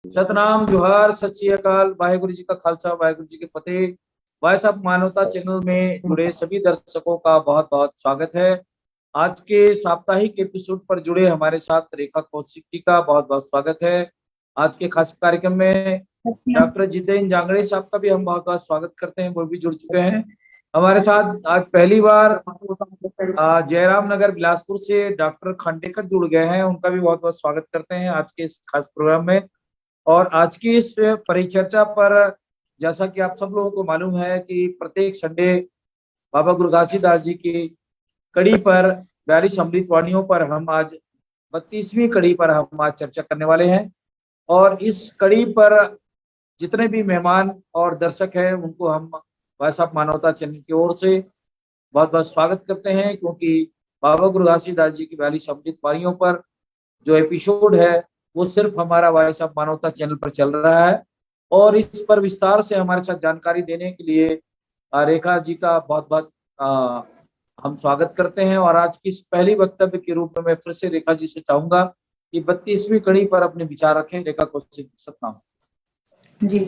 सतनाम जोहार, सत श्री अकाल, वाहेगुरु जी का खालसा, वाहेगुरु जी की फतेह। भाई साहब, मानवता चैनल में जुड़े सभी दर्शकों का बहुत बहुत स्वागत है। आज के साप्ताहिक एपिसोड पर जुड़े हमारे साथ रेखा कौशिक जी का बहुत बहुत स्वागत है। आज के खास कार्यक्रम में डॉक्टर जितेंद्र जांगड़े साहब का भी हम बहुत बहुत स्वागत करते हैं, वो भी जुड़ चुके हैं हमारे साथ। आज पहली बार जयराम नगर बिलासपुर से डॉक्टर खंडेकर जुड़ गए हैं, उनका भी बहुत बहुत स्वागत करते हैं आज के इस खास प्रोग्राम में। और आज की इस परिचर्चा पर, जैसा कि आप सब लोगों को मालूम है कि प्रत्येक संडे बाबा गुरु घासीदास जी की कड़ी पर 42 अमृत वाणियों पर हम आज 32वीं कड़ी पर हम आज चर्चा करने वाले हैं। और इस कड़ी पर जितने भी मेहमान और दर्शक हैं उनको हम वैसा मानवता चैनल की ओर से बहुत बहुत स्वागत करते हैं, क्योंकि बाबा गुरु घासीदास जी की 42 अमृत वाणियों पर जो एपिसोड है वो सिर्फ हमारा वॉइस ऑफ मानवता चैनल पर चल रहा है। और इस पर विस्तार से हमारे साथ जानकारी देने के लिए रेखा जी का बहुत बहुत हम स्वागत करते हैं। और आज की इस पहली वक्तव्य के रूप में मैं फिर से रेखा जी से चाहूंगा कि 32वीं कड़ी पर अपने विचार रखें। रेखा कौशिक, सतनाम जी।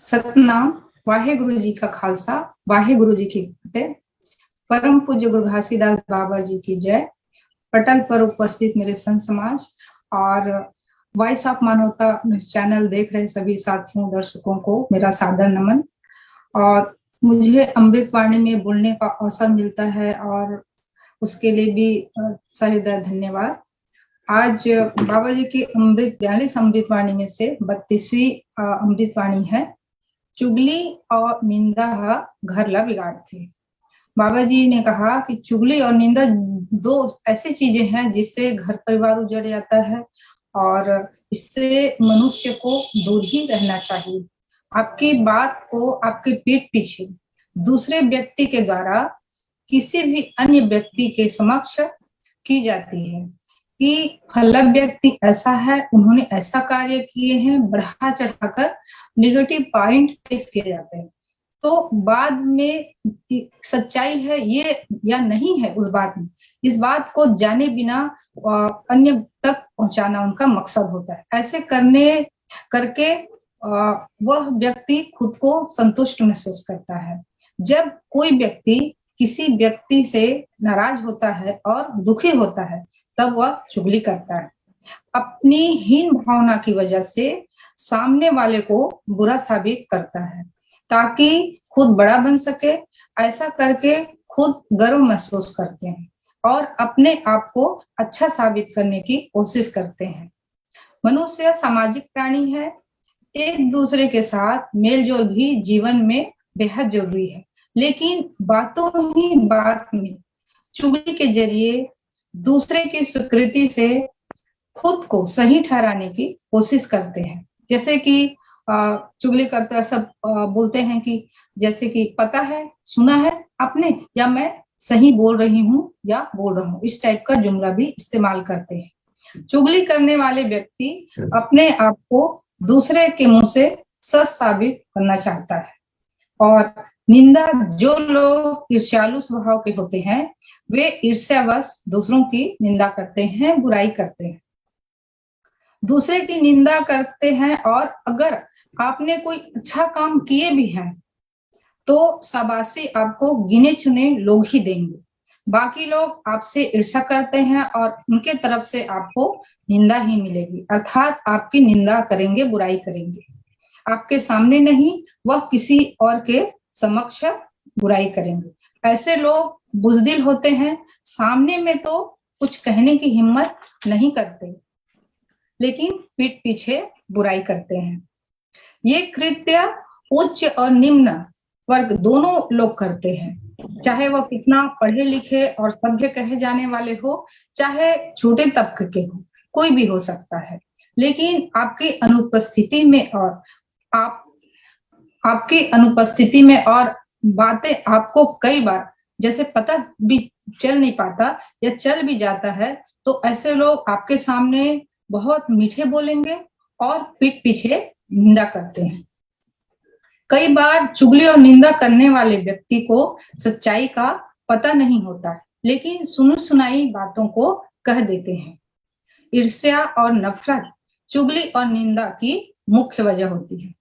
सतनाम। वाहेगुरु जी का खालसा, वाहेगुरु जी की फतेह। परम पूज्य गुरु घासीदास बाबा जी की जय। पटल पर उपस्थित मेरे संत समाज और वॉइस ऑफ मानवता चैनल देख रहे सभी साथियों दर्शकों को मेरा सादर नमन। और मुझे अमृतवाणी में बोलने का अवसर मिलता है और उसके लिए भी सहृदय धन्यवाद। आज बाबा जी की 42 अमृतवाणी में से 32वीं अमृतवाणी है, चुगली और निंदा घरला बिगाड़ते। बाबा जी ने कहा कि चुगली और निंदा दो ऐसी चीजें हैं जिससे घर परिवार उजड़ जाता है और इससे मनुष्य को दूर ही रहना चाहिए। आपकी बात को आपके पीठ पीछे दूसरे व्यक्ति के द्वारा किसी भी अन्य व्यक्ति के समक्ष की जाती है कि फला व्यक्ति ऐसा है, उन्होंने ऐसा कार्य किए हैं, बढ़ा चढ़ाकर नेगेटिव पॉइंट पेश किए जाते हैं। तो बाद में सच्चाई है ये या नहीं है उस बात में, इस बात को जाने बिना अन्य तक पहुंचाना उनका मकसद होता है। ऐसे करके वह व्यक्ति खुद को संतुष्ट महसूस करता है। जब कोई व्यक्ति किसी व्यक्ति से नाराज होता है और दुखी होता है तब वह चुगली करता है। अपनी हीन भावना की वजह से सामने वाले को बुरा साबित करता है ताकि खुद बड़ा बन सके। ऐसा करके खुद गर्व महसूस करते हैं और अपने आप को अच्छा साबित करने की कोशिश करते हैं। मनुष्य सामाजिक प्राणी है, एक दूसरे के साथ मेलजोल भी जीवन में बेहद जरूरी है, लेकिन बातों ही बात में चुगली के जरिए दूसरे की स्वीकृति से खुद को सही ठहराने की कोशिश करते हैं। जैसे कि चुगली करते सब बोलते हैं कि जैसे कि पता है, सुना है आपने, या मैं सही बोल रही हूँ या बोल रहा हूँ, इस टाइप का जुमला भी इस्तेमाल करते हैं। चुगली करने वाले व्यक्ति अपने आप को दूसरे के मुंह से सच साबित करना चाहता है। और निंदा, जो लोग ईर्ष्यालु स्वभाव के होते हैं वे ईर्ष्यावश दूसरों की निंदा करते हैं, बुराई करते हैं, दूसरे की निंदा करते हैं। और अगर आपने कोई अच्छा काम किए भी हैं तो शाबाशी आपको गिने चुने लोग ही देंगे। बाकी लोग आपसे ईर्ष्या करते हैं और उनके तरफ से आपको निंदा ही मिलेगी, अर्थात आपकी निंदा करेंगे, बुराई करेंगे। आपके सामने नहीं, वह किसी और के समक्ष बुराई करेंगे। ऐसे लोग बुज़दिल होते हैं, सामने में तो कुछ कहने की हिम्मत नहीं करते लेकिन पीठ पीछे बुराई करते हैं। ये कृत्य उच्च और निम्न वर्ग दोनों लोग करते हैं, चाहे वह कितना पढ़े लिखे और सभ्य कहे जाने वाले हो, चाहे छोटे तबके के हो, कोई भी हो सकता है। लेकिन आपकी अनुपस्थिति में और आपकी अनुपस्थिति में और बातें आपको कई बार जैसे पता भी चल नहीं पाता या चल भी जाता है, तो ऐसे लोग आपके सामने बहुत मीठे बोलेंगे और पीठ पीछे निंदा करते हैं। कई बार चुगली और निंदा करने वाले व्यक्ति को सच्चाई का पता नहीं होता है, लेकिन सुनी सुनाई बातों को कह देते हैं। ईर्ष्या और नफरत चुगली और निंदा की मुख्य वजह होती है।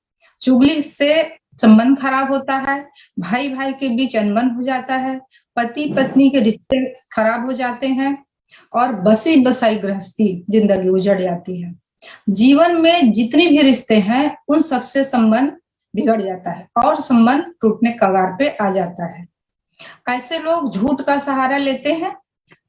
चुगली से संबंध खराब होता है, भाई भाई के बीच अनबन हो जाता है, पति पत्नी के रिश्ते खराब हो जाते हैं और बसी बसाई गृहस्थी जिंदगी उजड़ जाती है। जीवन में जितनी भी रिश्ते हैं उन सबसे संबंध बिगड़ जाता है और संबंध टूटने कगार पे आ जाता है। ऐसे लोग झूठ का सहारा लेते हैं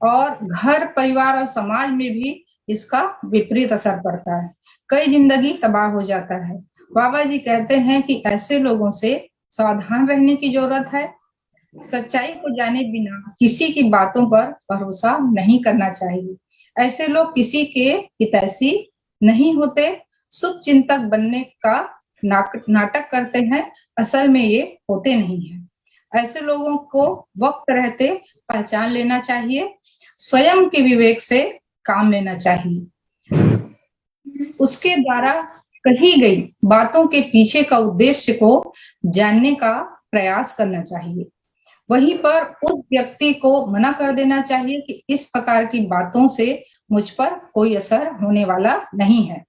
और घर परिवार और समाज में भी इसका विपरीत असर पड़ता है। कई जिंदगी तबाह हो जाता है। बाबा जी कहते हैं कि ऐसे लोगों से सावधान रहने की जरूरत है। सच्चाई को जाने बिना किसी की बातों पर भरोसा नहीं करना चाहिए। ऐसे लोग किसी के हितैषी नहीं होते, शुभ चिंतक बनने का नाटक करते हैं, असल में ये होते नहीं है। ऐसे लोगों को वक्त रहते पहचान लेना चाहिए, स्वयं के विवेक से काम लेना चाहिए, उसके द्वारा कही गई बातों के पीछे का उद्देश्य को जानने का प्रयास करना चाहिए। वहीं पर उस व्यक्ति को मना कर देना चाहिए कि इस प्रकार की बातों से मुझ पर कोई असर होने वाला नहीं है।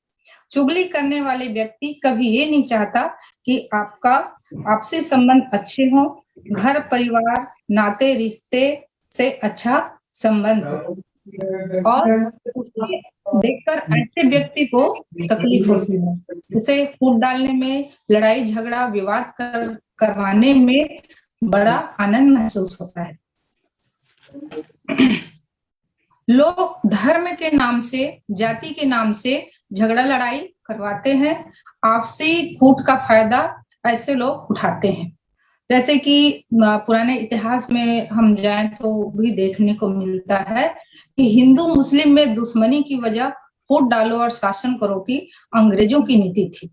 चुगली करने वाले व्यक्ति कभी ये नहीं चाहता कि आपका आपसी संबंध अच्छे हो, घर परिवार नाते रिश्ते से अच्छा संबंध हो, और उसे देखकर ऐसे व्यक्ति को तकलीफ होती है। उसे फूट डालने में, लड़ाई झगड़ा विवाद करवाने में बड़ा आनंद महसूस होता है। लोग धर्म के नाम से, जाति के नाम से झगड़ा लड़ाई करवाते हैं, आपसी फूट का फायदा ऐसे लोग उठाते हैं। जैसे कि पुराने इतिहास में हम जाएं तो भी देखने को मिलता है कि हिंदू मुस्लिम में दुश्मनी की वजह फूट डालो और शासन करो की अंग्रेजों की नीति थी।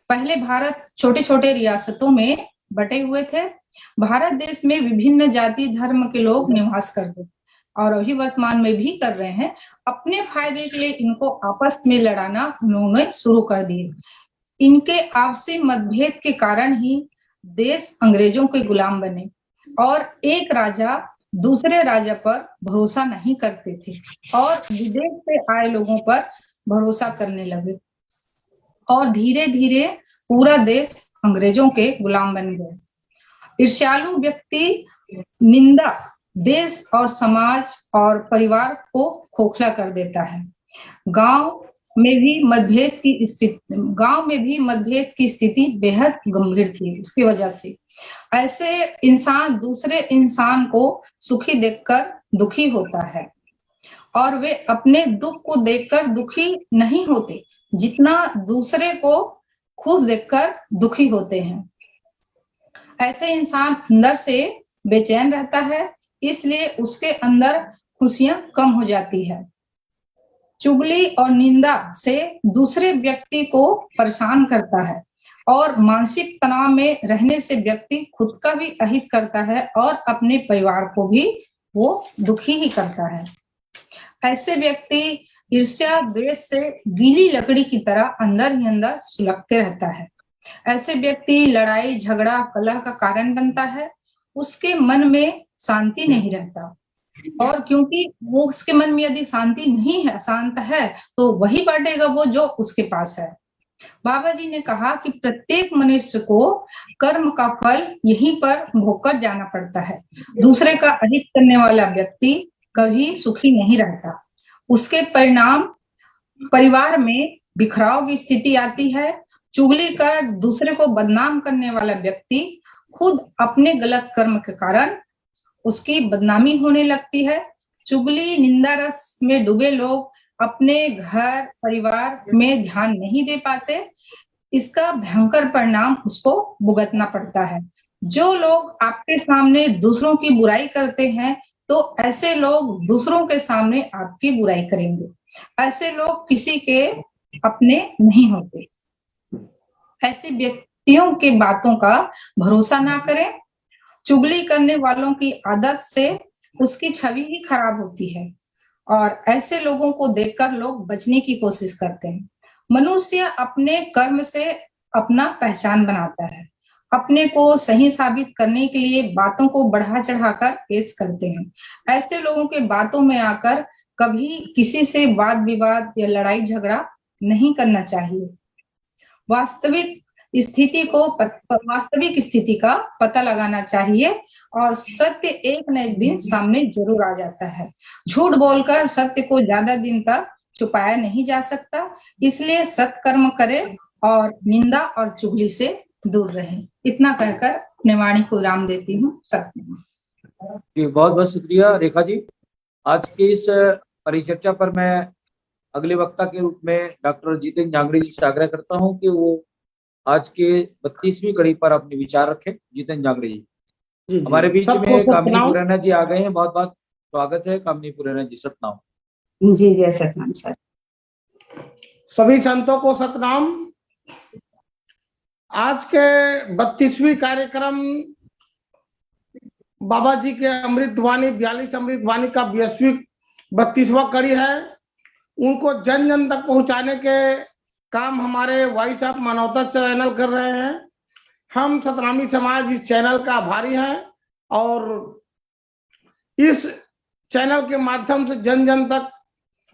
पहले भारत छोटे छोटे रियासतों में बटे हुए थे। भारत देश में विभिन्न जाति धर्म के लोग निवास करते और अभी वर्तमान में भी कर रहे हैं। अपने फायदे के लिए इनको आपस में लड़ाना उन्होंने शुरू कर दिए। इनके आपसी मतभेद के कारण ही देश अंग्रेजों के गुलाम बने और एक राजा दूसरे राजा पर भरोसा नहीं करते थे और विदेश से आए लोगों पर भरोसा करने लगे और धीरे धीरे पूरा देश अंग्रेजों के गुलाम बन गया। ईर्ष्यालु व्यक्ति निंदा देश और समाज और परिवार को खोखला कर देता है। गांव में भी मतभेद की स्थिति बेहद गंभीर थी। उसकी वजह से ऐसे इंसान दूसरे इंसान को सुखी देखकर दुखी होता है और वे अपने दुख को देखकर दुखी नहीं होते जितना दूसरे को खुश देखकर दुखी होते हैं। ऐसे इंसान अंदर से बेचैन रहता है, इसलिए उसके अंदर खुशियां कम हो जाती है। चुगली और निंदा से दूसरे व्यक्ति को परेशान करता है और मानसिक तनाव में रहने से व्यक्ति खुद का भी अहित करता है और अपने परिवार को भी वो दुखी ही करता है। ऐसे व्यक्ति ईर्ष्या द्वेष से गीली लकड़ी की तरह अंदर ही अंदर सुलगते रहता है। ऐसे व्यक्ति लड़ाई झगड़ा कलह का कारण बनता है। उसके मन में शांति नहीं रहता और क्योंकि वो उसके मन में यदि शांति नहीं है, शांत है, तो वही बांटेगा वो जो उसके पास है। बाबा जी ने कहा कि प्रत्येक मनुष्य को कर्म का फल यहीं पर भोगकर जाना पड़ता है। दूसरे का अहित करने वाला व्यक्ति कभी सुखी नहीं रहता। उसके परिणाम परिवार में बिखराव की स्थिति आती है। चुगली कर दूसरे को बदनाम करने वाला व्यक्ति खुद अपने गलत कर्म के कारण उसकी बदनामी होने लगती है। चुगली निंदा रस में डूबे लोग अपने घर परिवार में ध्यान नहीं दे पाते। इसका भयंकर परिणाम उसको भुगतना पड़ता है। जो लोग आपके सामने दूसरों की बुराई करते हैं, तो ऐसे लोग दूसरों के सामने आपकी बुराई करेंगे। ऐसे लोग किसी के अपने नहीं होते। ऐसे व्यक्तियों के बातों का भरोसा ना करें। चुगली करने वालों की आदत से उसकी छवि ही खराब होती है और ऐसे लोगों को देखकर लोग बचने की कोशिश करते हैं। मनुष्य अपने कर्म से अपना पहचान बनाता है। अपने को सही साबित करने के लिए बातों को बढ़ा चढ़ाकर पेश करते हैं। ऐसे लोगों के बातों में आकर कभी किसी से वाद विवाद या लड़ाई झगड़ा नहीं करना चाहिए। वास्तविक स्थिति का पता लगाना चाहिए और सत्य एक न एक दिन सामने जरूर आ जाता है। झूठ बोलकर सत्य को ज्यादा दिन तक छुपाया नहीं जा सकता, इसलिए सत्कर्म करें और निंदा और चुगली से दूर रहें। इतना कहकर अपने वाणी को विराम देती हूँ। सत्य जी, बहुत बहुत शुक्रिया रेखा जी। आज की इस परिचर्चा पर मैं अगले वक्ता के रूप में डॉक्टर जितेंद्र जांगड़ी जी से आग्रह करता हूं कि वो आज के 32वीं कड़ी पर अपने विचार रखें। जितेंद्र जांगड़ी जी हमारे बीच में कामिनी पुराना जी आ गए हैं। बहुत बहुत स्वागत है कामिनी पुराना जी। सतनाम। जी जय सतनाम सर। सभी संतों को सतनाम। आज के 32वीं कार्यक्रम बाबा जी के अमृत वाणी 42 अमृत वाणी का 32वां कड़ी है। उनको जन जन तक पहुंचाने के काम हमारे वॉइस ऑफ मानवता चैनल कर रहे हैं। हम सतनामी समाज इस चैनल का आभारी हैं और इस चैनल के माध्यम से जन जन तक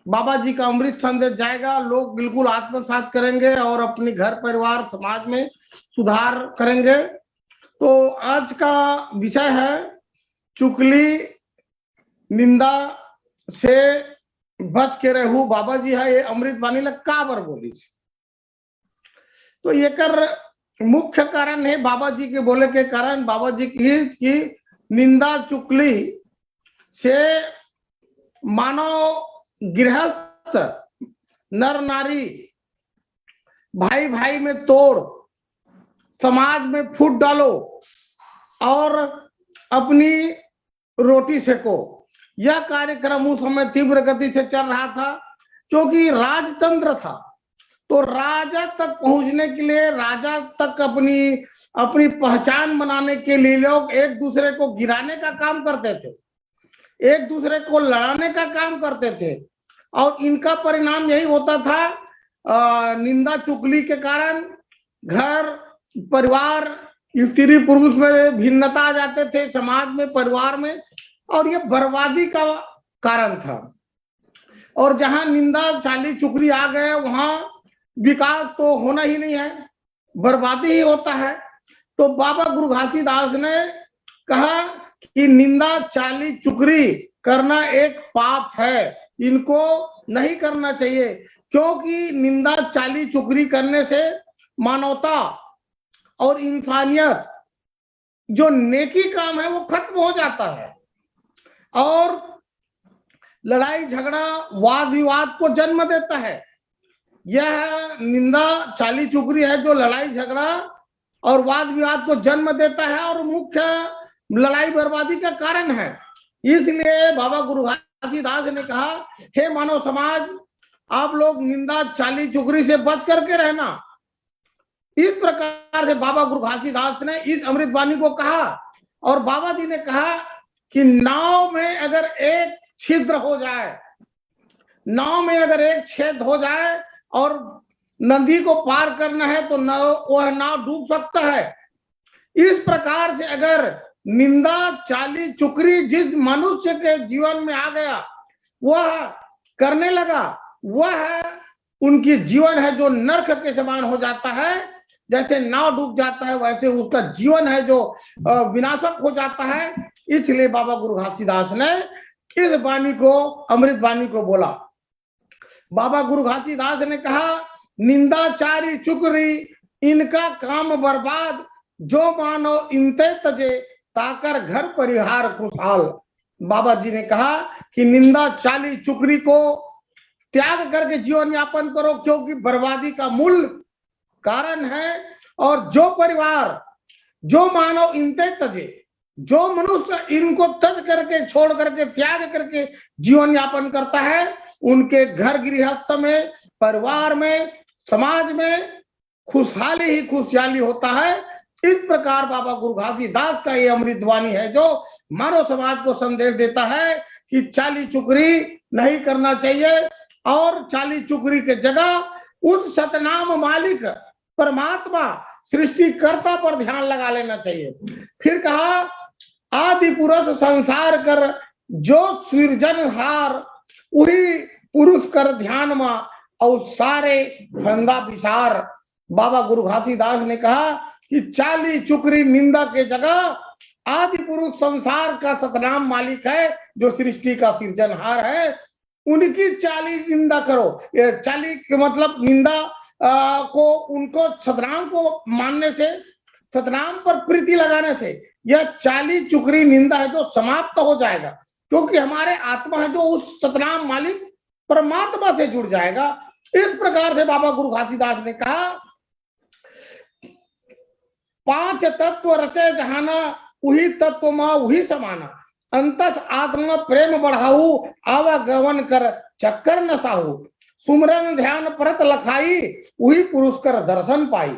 बाबा जी का अमृत संदेश जाएगा। लोग बिल्कुल आत्मसात करेंगे और अपने घर परिवार समाज में सुधार करेंगे। तो आज का विषय है चुगली निंदा से बच के रहू। बाबा जी है ये अमृत वाणी का बर बोली। तो ये कर मुख्य कारण है बाबा जी के बोले के कारण बाबा जी की निंदा चुगली से मानव गृहस्थ नर नारी भाई भाई में तोड़ समाज में फूट डालो और अपनी रोटी सेको। यह कार्यक्रम उस समय तीव्र गति से चल रहा था क्योंकि राजतंत्र था। तो राजा तक पहुंचने के लिए राजा तक अपनी पहचान बनाने के लिए लोग एक दूसरे को गिराने का काम करते थे, एक दूसरे को लड़ाने का काम करते थे और इनका परिणाम यही होता था। निंदा चुगली के कारण घर परिवार स्त्री पुरुष में भिन्नता आ जाते थे, समाज में परिवार में, और ये बर्बादी का कारण था। और जहां निंदा चाली चुगली आ गए वहां विकास तो होना ही नहीं है, बर्बादी ही होता है। तो बाबा गुरु घासीदास ने कहा कि निंदा चाली चुगली करना एक पाप है, इनको नहीं करना चाहिए क्योंकि निंदा चाली चुगली करने से मानवता और इंसानियत जो नेकी काम है वो खत्म हो जाता है और लड़ाई झगड़ा वाद विवाद को जन्म देता है। यह निंदा चाली चुगली है जो लड़ाई झगड़ा और वाद विवाद को जन्म देता है और मुख्य लड़ाई बर्बादी का कारण है। इसलिए बाबा गुरु घासीदास ने कहा, हे मानव समाज, आप लोग निंदा चाली चुगली से बच करके रहना। इस प्रकार से बाबा गुरु घासीदास ने इस अमृत वाणी को कहा और बाबा जी ने कहा कि नाव में अगर एक छिद्र हो जाए, नाव में अगर एक छेद हो जाए और नदी को पार करना है तो वह नाव डूब सकता है। इस प्रकार से अगर निंदा चाली चुगली जिस मनुष्य के जीवन में आ गया वह करने लगा, वह उनकी जीवन है जो नरक के समान हो जाता है। जैसे नाव डूब जाता है वैसे उसका जीवन है जो विनाशक हो जाता है। इसलिए बाबा गुरु घासीदास ने इस वाणी को अमृत वाणी को बोला। बाबा गुरु घासीदास ने कहा, निंदा चारी चुगली इनका काम बर्बाद, जो मानो इनते तजे ताकर घर परिहार खुशहाल। बाबा जी ने कहा कि निंदा चाली चुगली को त्याग करके जीवन यापन करो क्योंकि बर्बादी का मूल कारण है। और जो परिवार जो मानव इनते तजे, जो मनुष्य इनको तज करके छोड़ करके त्याग करके जीवन यापन करता है उनके घर गृहस्थ में परिवार में समाज में खुशहाली ही खुशहाली होता है। इस प्रकार बाबा गुरु घासीदास का ये अमृत वाणी है जो मानव समाज को संदेश देता है कि चाली चुगली नहीं करना चाहिए और चाली चुगली के जगह उस सतनाम मालिक परमात्मा सृष्टिकर्ता पर ध्यान लगा लेना चाहिए। फिर कहा, आदि पुरुष संसार कर जो सृजनहार, वही पुरुष कर ध्यान मा और सारे फंदा विसार। बाबा गुरु घासीदास ने कहा कि चाली चुकरी निंदा के जगह आदि पुरुष संसार का सतनाम मालिक है, जो सृष्टि का सृजनहार है, उनकी चाली निंदा करो। ये चाली के मतलब निंदा को, उनको सतनाम को मानने से, सतनाम पर प्रीति लगाने से यह चाली चुकरी निंदा है जो समाप्त हो जाएगा, क्योंकि हमारे आत्मा है जो उस सतनाम मालिक परमात्मा से जुड़ जाएगा। इस प्रकार से बाबा गुरु घासीदास ने कहा, पांच तत्व रचे जहाना, वही तत्व मां वही समाना, अंतस आत्मा प्रेम बढ़ाऊ, आवागमन कर चक्कर न साहू, सुमरन ध्यान परत लखाई, वही पुरुष कर दर्शन पाई।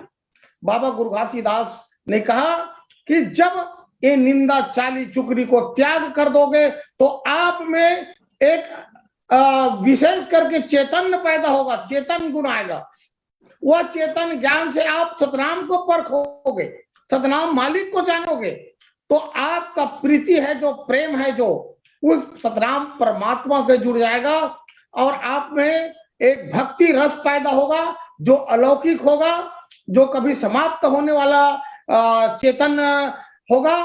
बाबा गुरु घासीदास ने कहा कि जब ये निंदा चाली चुकरी को त्याग कर दोगे तो आप में एक विशेष करके चेतन पैदा होगा, चेतन गुण आएगा। वह चेतन ज्ञान से आप सतनाम को परखोगे, सतनाम मालिक को जानोगे, तो आपका प्रीति है जो प्रेम है जो उस सतनाम परमात्मा से जुड़ जाएगा और आप में एक भक्ति रस पैदा होगा जो अलौकिक होगा, जो कभी समाप्त होने वाला चेतन होगा।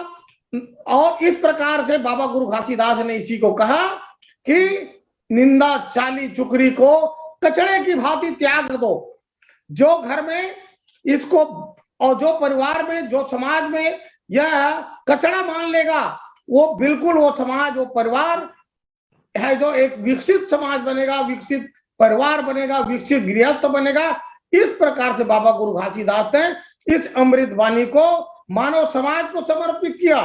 और इस प्रकार से बाबा गुरु घासीदास ने इसी को कहा कि निंदा चाली चुकरी को कचड़े की भांति त्याग दो। जो घर में इसको और जो परिवार में, जो समाज में यह कचड़ा मान लेगा, वो बिल्कुल वो समाज, वो परिवार है जो एक विकसित समाज बनेगा, विकसित परिवार बनेगा, विकसित गृहस्थ बनेगा। इस प्रकार से बाबा गुरु घासीदास ने इस अमृत वाणी को मानव समाज को समर्पित किया,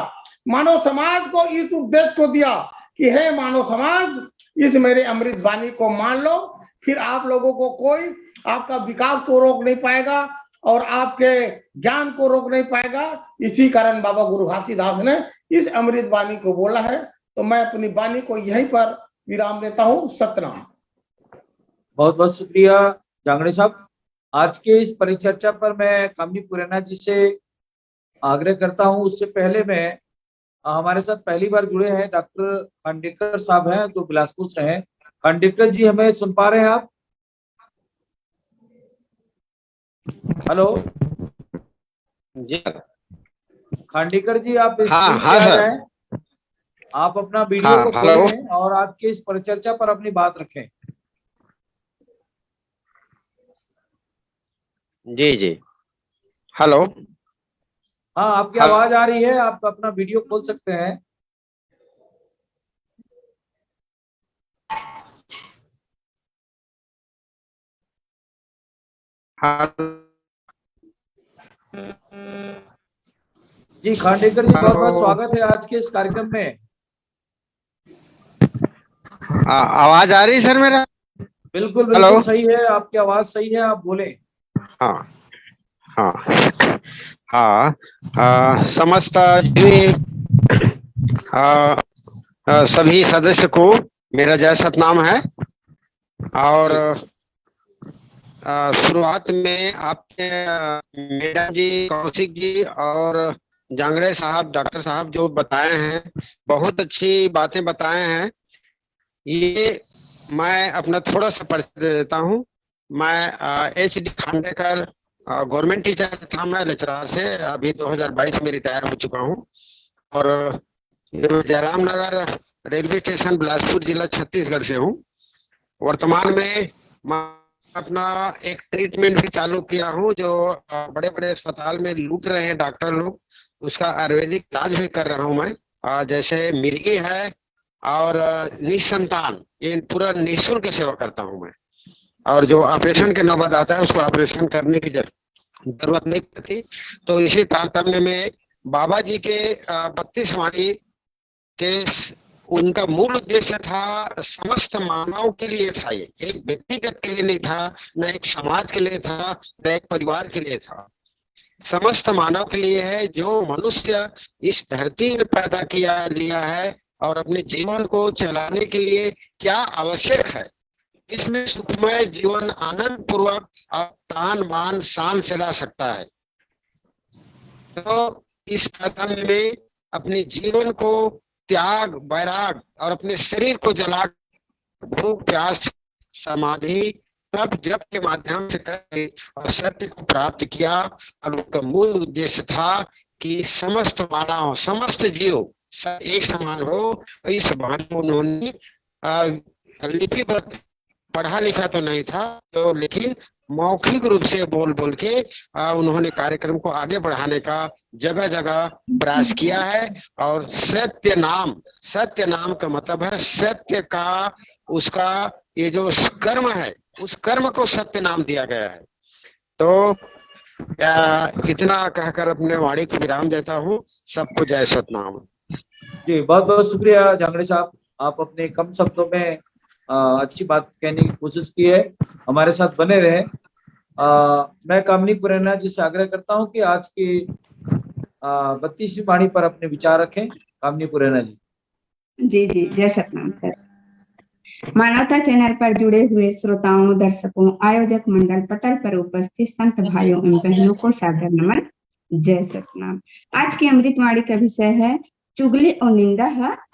मानव समाज को इस उपदेश को दिया कि हे मानव समाज, इस मेरे अमृत वाणी को मान लो, फिर आप लोगों को कोई आपका विकास को रोक नहीं पाएगा और आपके ज्ञान को रोक नहीं पाएगा। इसी कारण बाबा गुरु घासीदास ने इस अमृत वाणी को बोला है। तो मैं अपनी वाणी को यहीं पर विराम देता हूँ। सतनाम। बहुत बहुत शुक्रिया जांगड़े साहब। आज के इस परिचर्चा पर मैं कामनी पुराना जी से आग्रह करता हूं। उससे पहले मैं हमारे साथ पहली बार जुड़े हैं डॉक्टर खांडेकर साहब हैं, जो बिलासपुर से हैं। खांडेकर जी, हमें सुन पा रहे हैं आप? हेलो जी खांडेकर जी, आप हाँ सर, आप अपना वीडियो को हेलो खोलें और आज के इस परिचर्चा पर अपनी बात रखें। जी जी, हेलो, हाँ, आपकी आवाज आ रही है, आप अपना वीडियो खोल सकते हैं। जी खांडेकर जी, बहुत बहुत स्वागत है आज के इस कार्यक्रम में। आवाज आ रही है सर मेरा? बिल्कुल बिल्कुल सही है, आपकी आवाज सही है, आप बोलें। हाँ हाँ हाँ, समस्त सभी सदस्य को मेरा जय सतनाम है। और शुरुआत में आपने मैडम जी, कौशिक जी और जांगड़े साहब, डॉक्टर साहब जो बताए हैं, बहुत अच्छी बातें बताए हैं। ये मैं अपना थोड़ा सा परिचय दे देता हूँ। मैं HD खांडेकर गवर्नमेंट टीचर था, मैं लेक्चरर से अभी 2022 में रिटायर हो चुका हूँ और जयराम नगर रेलवे स्टेशन बिलासपुर जिला छत्तीसगढ़ से हूँ। वर्तमान में मैं अपना एक ट्रीटमेंट भी चालू किया हूँ जो बड़े बड़े अस्पताल में लूट रहे हैं डॉक्टर लोग, उसका आयुर्वेदिक इलाज भी कर रहा हूँ मैं। जैसे मिर्गी है और निसंतान, ये पूरा निःशुल्क सेवा करता हूँ मैं। और जो ऑपरेशन के नौबत आता है उसको ऑपरेशन करने की जरूरत नहीं पड़ती। तो इसी तारतम्य में बाबा जी के 32 वाणी के उनका मूल उद्देश्य था समस्त मानव के लिए था। ये एक व्यक्तिगत के लिए नहीं था, न एक समाज के लिए था, न एक परिवार के लिए था। समस्त मानव के लिए है। जो मनुष्य इस धरती में पैदा किया लिया है और अपने जीवन को चलाने के लिए क्या आवश्यक है, इसमें सुखमय जीवन आनंद पूर्वक और तान बान शान से रह सकता है। तो इस कथन में अपने जीवन को त्याग, वैराग और अपने शरीर को जला भूख प्यास समाधि तप जप के माध्यम से करके और सत्य को प्राप्त किया। और उसका मूल उद्देश्य था कि समस्त मानव, समस्त जीव सब एक समान हो। इस बात को उन्होंने लिपिबद्ध, पढ़ा लिखा तो नहीं था तो, लेकिन मौखिक रूप से बोल बोल के उन्होंने कार्यक्रम को आगे बढ़ाने का जगह जगह प्रयास किया है। और सत्य नाम का मतलब है सत्य का, उसका ये जो कर्म है उस कर्म को सत्य नाम दिया गया है। तो इतना कहकर अपने वाणी को विराम देता हूँ। सबको जय सतनाम। जी, बहुत बहुत शुक्रिया जांगड़े साहब, आप अपने कम शब्दों में अच्छी बात कहने की कोशिश की है। हमारे साथ बने रहे। मैं कामनी पुरैना जी से आग्रह करता हूं कि आज की 32वीं वाणी पर अपने विचार रखें। कामनी पुरैना जी। जी जी, जय सतनाम सर। मानवता चैनल पर जुड़े हुए श्रोताओं, दर्शकों, आयोजक मंडल, पटल पर उपस्थित संत भाइयों एवं बहनों को सादर नमन, जय सतनाम। आज की अमृतवाणी का विषय है चुगली और निंदा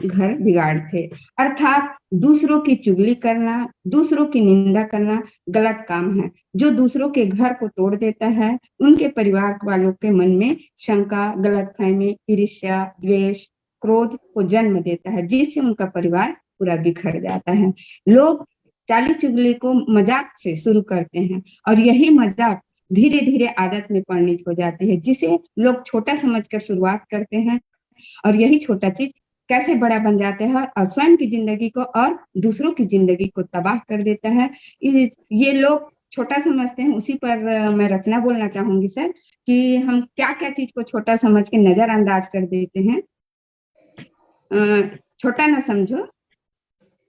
घर बिगाड़ते। अर्थात दूसरों की चुगली करना, दूसरों की निंदा करना गलत काम है, जो दूसरों के घर को तोड़ देता है। उनके परिवार वालों के मन में शंका, गलतफहमी, ईर्ष्या, द्वेष, क्रोध को जन्म देता है, जिससे उनका परिवार पूरा बिखर जाता है। लोग चाली चुगली को मजाक से शुरू करते हैं और यही मजाक धीरे धीरे आदत में परिणत हो जाती है, जिसे लोग छोटा समझकर शुरुआत करते हैं और यही छोटा चीज कैसे बड़ा बन जाता है और स्वयं की जिंदगी को और दूसरों की जिंदगी को तबाह कर देता है। ये लोग छोटा समझते हैं। उसी पर मैं रचना बोलना चाहूंगी सर कि हम क्या क्या चीज को छोटा समझ के नजरअंदाज कर देते हैं। छोटा ना समझो,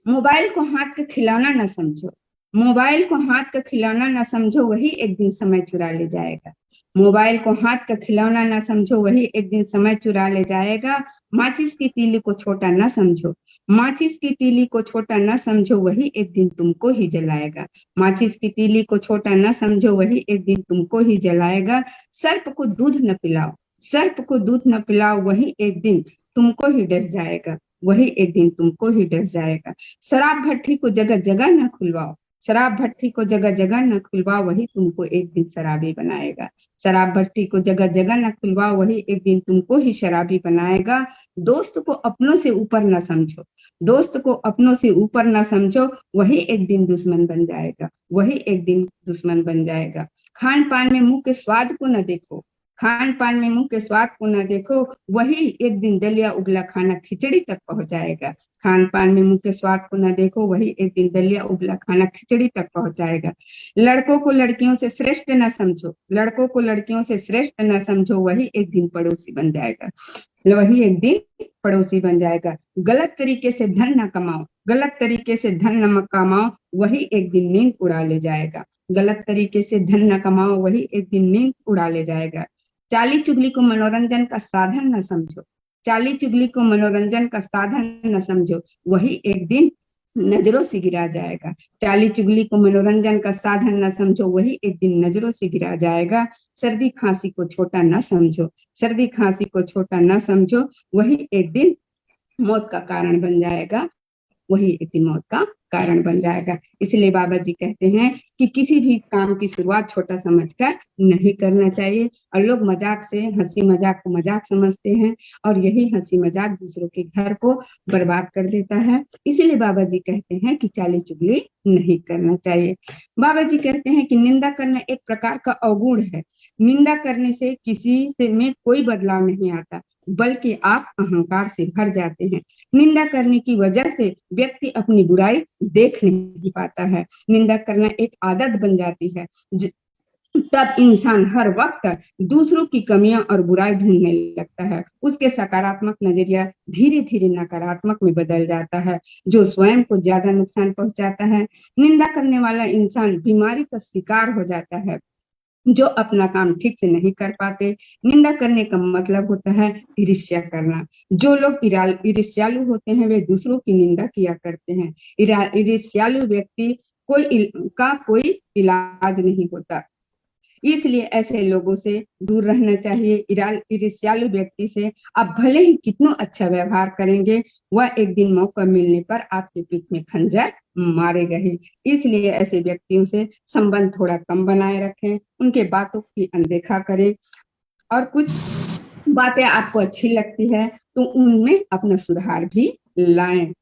मोबाइल को हाथ का खिलौना ना समझो, मोबाइल को हाथ का खिलौना ना समझो, वही एक दिन समय चुरा ले जाएगा। मोबाइल को हाथ का खिलौना ना समझो, वही एक दिन समय चुरा ले जाएगा। माचिस की तीली को छोटा ना समझो, माचिस की तीली को छोटा ना समझो, वही एक दिन तुमको ही जलाएगा। माचिस की तीली को छोटा ना समझो, वही एक दिन तुमको ही जलाएगा। सर्प को दूध न पिलाओ, सर्प को दूध न पिलाओ, वही एक दिन तुमको ही डस जाएगा, वही एक दिन तुमको ही डस जाएगा। शराब भट्टी को जगह जगह न खुलवाओ, शराब भट्टी को जगह जगह न खुलवाओ, वही तुमको एक दिन शराबी बनाएगा। शराब भट्टी को जगह जगह न खुलवाओ, वही एक दिन तुमको ही शराबी बनाएगा। दोस्त को अपनों से ऊपर न समझो, दोस्त को अपनों से ऊपर न समझो, वही एक दिन दुश्मन बन जाएगा, वही एक दिन दुश्मन बन जाएगा। खान पान में मुंह के स्वाद को न देखो, खान पान में मुंह के स्वाद को न देखो, वही एक दिन दलिया उबला खाना खिचड़ी तक पहुंच जाएगा। खान पान में मुंह के स्वाद को न देखो, वही एक दिन दलिया उबला खाना खिचड़ी तक पहुंच जाएगा। लड़कों को लड़कियों से श्रेष्ठ न समझो, लड़कों को लड़कियों से श्रेष्ठ न समझो, वही एक दिन पड़ोसी बन जाएगा, वही एक दिन पड़ोसी बन जाएगा। गलत तरीके से धन न कमाओ, गलत तरीके से धन न कमाओ, वही एक दिन नींद उड़ा ले जाएगा। गलत तरीके से धन न कमाओ, वही एक दिन नींद उड़ा ले जाएगा। चाली चुगली को मनोरंजन का साधन न समझो, चाली चुगली को मनोरंजन का साधन न समझो, वही एक दिन नजरों से गिरा जाएगा। चाली चुगली को मनोरंजन का साधन न समझो, वही एक दिन नजरों से गिरा जाएगा। सर्दी खांसी को छोटा न समझो, सर्दी खांसी को छोटा न समझो, वही एक दिन मौत का कारण बन जाएगा, वही एक दिन मौत का कारण बन जाएगा। इसलिए बाबा जी कहते हैं कि किसी भी काम की शुरुआत छोटा समझकर नहीं करना चाहिए। और लोग मजाक से, हंसी मजाक को मजाक समझते हैं और यही हंसी मजाक दूसरों के घर को बर्बाद कर देता है। इसलिए बाबा जी कहते हैं कि चाली चुगली नहीं करना चाहिए। बाबा जी कहते हैं कि निंदा करना एक प्रकार का अवगुण है। निंदा करने से किसी से में कोई बदलाव नहीं आता, बल्कि आप अहंकार से भर जाते हैं। निंदा करने की वजह से व्यक्ति अपनी बुराई देख नहीं पाता है। निंदा करना एक आदत बन जाती है, तब इंसान हर वक्त दूसरों की कमियां और बुराई ढूंढने लगता है। उसके सकारात्मक नजरिया धीरे धीरे नकारात्मक में बदल जाता है, जो स्वयं को ज्यादा नुकसान पहुंचाता है। निंदा करने वाला इंसान बीमारी का शिकार हो जाता है, जो अपना काम ठीक से नहीं कर पाते। निंदा करने का मतलब होता है ईर्ष्या करना। जो लोग ईर्ष्यालु होते हैं वे दूसरों की निंदा किया करते हैं। ईर्ष्यालु व्यक्ति कोई इलाज नहीं होता। इसलिए ऐसे लोगों से दूर रहना चाहिए। ईर्ष्यालु व्यक्ति से आप भले ही कितना अच्छा व्यवहार करेंगे, वह एक दिन मौका मिलने पर आपके पीठ में खंजर मारेगा ही। इसलिए ऐसे व्यक्तियों से संबंध थोड़ा कम बनाए रखें, उनके बातों की अनदेखा करें, और कुछ बातें आपको अच्छी लगती है तो उनमें अपना सुधार भी लाएं।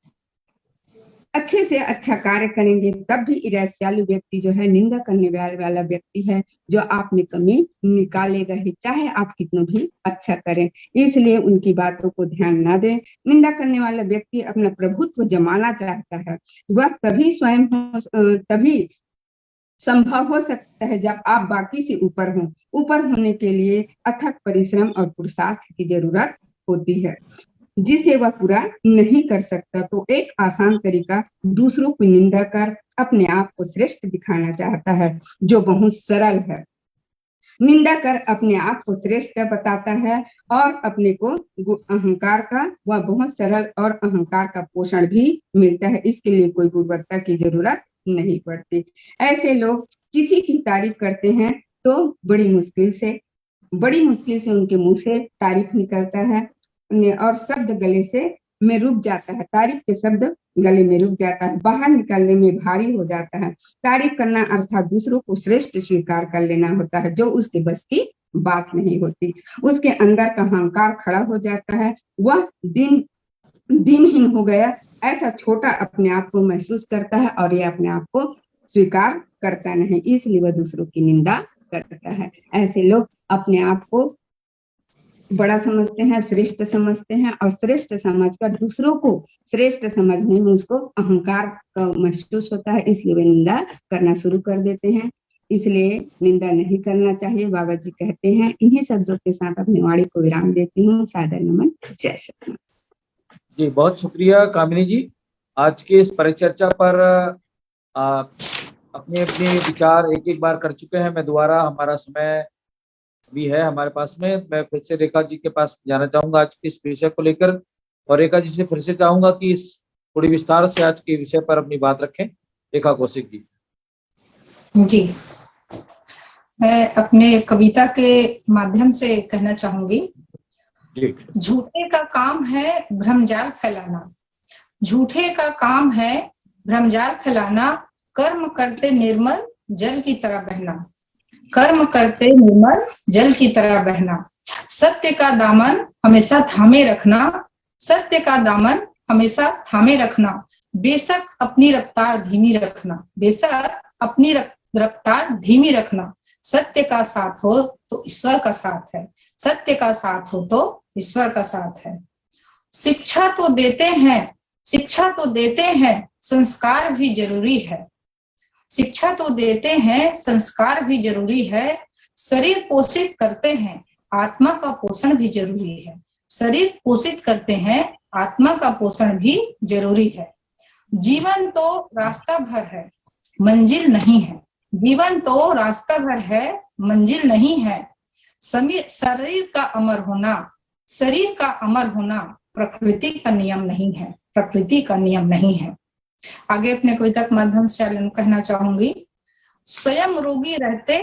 अच्छे से अच्छा कार्य करेंगे तब भी ईर्ष्यालु व्यक्ति जो है, निंदा करने वाला व्यक्ति है, जो आप में कमी निकालेगा ही, चाहे आप कितना भी अच्छा करें। इसलिए उनकी बातों को ध्यान ना दें। निंदा करने वाला व्यक्ति अपना प्रभुत्व जमाना चाहता है, वह तभी संभव हो सकता है जब आप बाकी से ऊपर हों। ऊपर होने के लिए अथक परिश्रम और पुरुषार्थ की जरूरत होती है, जिसे वह पूरा नहीं कर सकता। तो एक आसान तरीका दूसरों की निंदा कर अपने आप को श्रेष्ठ दिखाना चाहता है, जो बहुत सरल है। निंदा कर अपने आप को श्रेष्ठ बताता है और अपने को अहंकार का वह बहुत सरल और अहंकार का पोषण भी मिलता है। इसके लिए कोई गुणवत्ता की जरूरत नहीं पड़ती। ऐसे लोग किसी की तारीफ करते हैं तो बड़ी मुश्किल से उनके मुंह से तारीफ निकलता है और शब्द गले से में रुक जाता है। तारीफ के शब्द गले में रुक जाता है, बाहर निकालने में भारी हो जाता है। तारीफ करना अर्थात दूसरों को श्रेष्ठ स्वीकार कर लेना होता है, जो उसके बस की बात नहीं होती। उसके अंदर का अहंकार खड़ा हो जाता है, वह दिनहीन हो गया ऐसा छोटा अपने आप को महसूस करता है और ये अपने आप को स्वीकार करता नहीं, इसलिए वह दूसरों की निंदा करता है। ऐसे लोग अपने आप को बड़ा समझते हैं, श्रेष्ठ समझते हैं, और श्रेष्ठ समझकर दूसरों को श्रेष्ठ समझने में उसको अहंकार का महसूस होता है, इसलिए वे निंदा करना शुरू कर देते हैं। इसलिए निंदा नहीं करना चाहिए, बाबा जी कहते हैं। इन्हीं शब्दों के साथ अपनी वाणी को विराम देती हूँ। सादर नमन, जय सतनाम। जी बहुत शुक्रिया कामिनी जी, आज के इस परिचर्चा पर अपने अपने विचार एक एक बार कर चुके हैं। मैं दोबारा, हमारा समय भी है हमारे पास में, मैं फिर से रेखा जी के पास जाना चाहूंगा आज के इस विषय को लेकर, और रेखा जी से फिर से चाहूंगा कि इस थोड़ी विस्तार से आज के विषय पर अपनी बात रखें। रेखा कौशिक जी। जी, मैं अपने कविता के माध्यम से कहना चाहूंगी। झूठे का काम है भ्रमजाल फैलाना, झूठे का काम है भ्रमजाल फैलाना, कर्म करते निर्मल जल की तरह बहना, कर्म करते निर्मल जल की तरह बहना। सत्य का दामन हमेशा थामे रखना, सत्य का दामन हमेशा थामे रखना। बेशक अपनी रफ्तार धीमी रखना, बेशक अपनी रफ्तार धीमी रखना। सत्य का साथ हो तो ईश्वर का साथ है, सत्य का साथ हो तो ईश्वर का साथ है। शिक्षा तो देते हैं, शिक्षा तो देते हैं, संस्कार भी जरूरी है, शिक्षा तो देते हैं, संस्कार भी जरूरी है। शरीर पोषित करते हैं, आत्मा का पोषण भी जरूरी है, शरीर पोषित करते हैं, आत्मा का पोषण भी जरूरी है। जीवन तो रास्ता भर है, मंजिल नहीं है, जीवन तो रास्ता भर है, मंजिल नहीं है। शरीर का अमर होना, शरीर का अमर होना प्रकृति का नियम नहीं है, प्रकृति का नियम नहीं है। आगे अपने कविता के माध्यम से कहना चाहूंगी। स्वयं रोगी रहते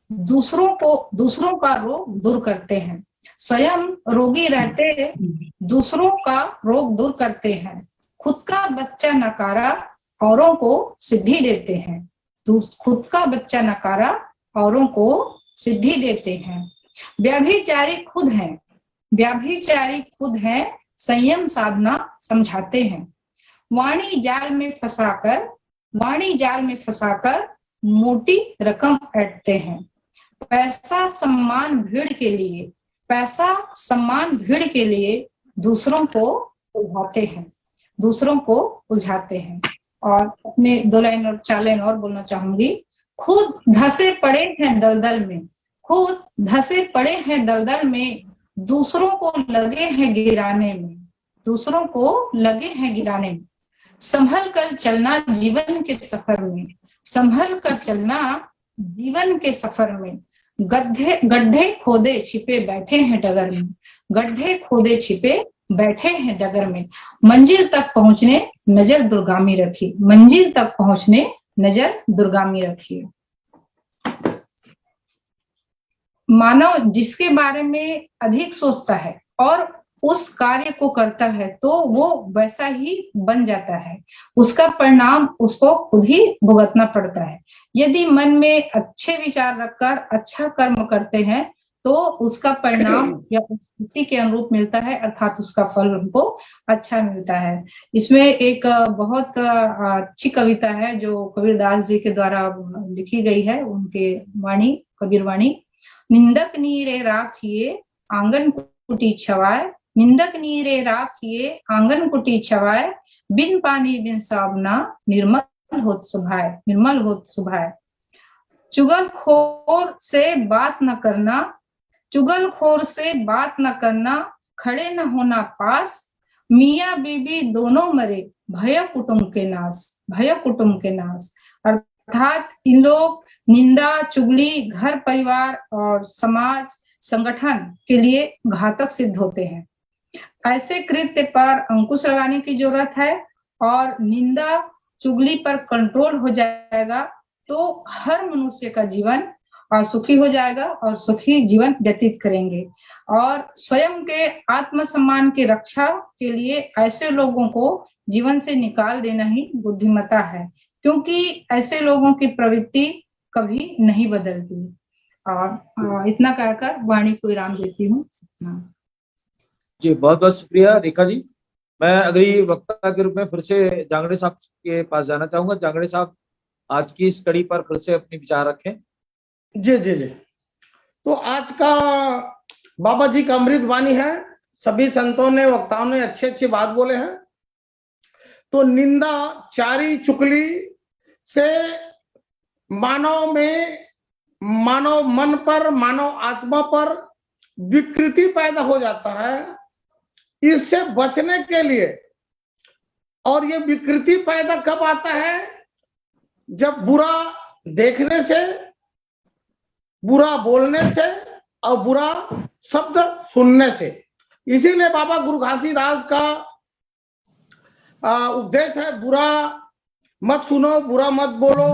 दूसरों का रोग दूर करते हैं, स्वयं रोगी रहते दूसरों का रोग दूर करते हैं। खुद का बच्चा नकारा औरों को सिद्धि देते हैं, खुद का बच्चा नकारा औरों को सिद्धि देते हैं। व्यभिचारी खुद हैं, व्यभिचारी खुद हैं, संयम साधना समझाते हैं। वाणी जाल में फंसाकर मोटी रकम ऐंठते हैं। पैसा सम्मान भीड़ के लिए दूसरों को उलझाते हैं। और अपने 2 लाइन और 4 लाइन और बोलना चाहूंगी। खुद धसे पड़े हैं दलदल में, खुद धसे पड़े हैं दलदल में, दूसरों को लगे हैं गिराने में, दूसरों को लगे हैं गिराने में। संभल कर चलना जीवन के सफर में, संभल कर चलना जीवन के सफर में। गड्ढे खोदे छिपे बैठे हैं डगर में, गड्ढे खोदे छिपे बैठे हैं डगर में। मंजिल तक पहुंचने नजर दुर्गामी रखी, मंजिल तक पहुंचने नजर दुर्गामी रखिए। मानव जिसके बारे में अधिक सोचता है और उस कार्य को करता है तो वो वैसा ही बन जाता है, उसका परिणाम उसको खुद ही भुगतना पड़ता है। यदि मन में अच्छे विचार रखकर अच्छा कर्म करते हैं तो उसका परिणाम या उसी के अनुरूप मिलता है, अर्थात उसका फल हमको अच्छा मिलता है। इसमें एक बहुत अच्छी कविता है जो कबीरदास जी के द्वारा लिखी गई है, उनके वाणी, कबीर वाणी। निंदक नीरे राखिए आंगन कुटी छवाए, निंदक नीरे राखिए आंगन कुटी छवाए, बिन पानी बिन साबना निर्मल होत सुभाए, निर्मल होत सुभाए। चुगलखोर से बात न करना, चुगलखोर से बात न करना, खड़े न होना पास, मियाँ बीबी दोनों मरे भय कुटुंब के नाश, भय कुटुंब के नाश। अर्थात इन लोग निंदा, चुगली घर परिवार और समाज संगठन के लिए घातक सिद्ध होते हैं। ऐसे कृत्य पर अंकुश लगाने की जरूरत है और निंदा चुगली पर कंट्रोल हो जाएगा तो हर मनुष्य का जीवन सुखी हो जाएगा और सुखी जीवन व्यतीत करेंगे। और स्वयं के आत्मसम्मान की रक्षा के लिए ऐसे लोगों को जीवन से निकाल देना ही बुद्धिमत्ता है, क्योंकि ऐसे लोगों की प्रवृत्ति कभी नहीं बदलती। और इतना कहकर वाणी को विराम देती हूँ। जी बहुत बहुत शुक्रिया रेखा जी। मैं अगली वक्ता के रूप में फिर से जांगड़े साहब के पास जाना चाहूंगा। जांगड़े साहब आज की इस कड़ी पर फिर से अपने विचार रखें। जी जी जी। तो आज का बाबा जी का अमृत वाणी है। सभी संतों ने, वक्ताओं ने अच्छे अच्छे बात बोले हैं। तो निंदा, चारी, चुगली से मानव में, मानव मन पर, मानव आत्मा पर विकृति पैदा हो जाता है। इससे बचने के लिए, और ये विकृति पैदा कब आता है? जब बुरा देखने से, बुरा बोलने से और बुरा शब्द सुनने से। इसीलिए बाबा गुरु घासीदास का उपदेश है, बुरा मत सुनो, बुरा मत बोलो,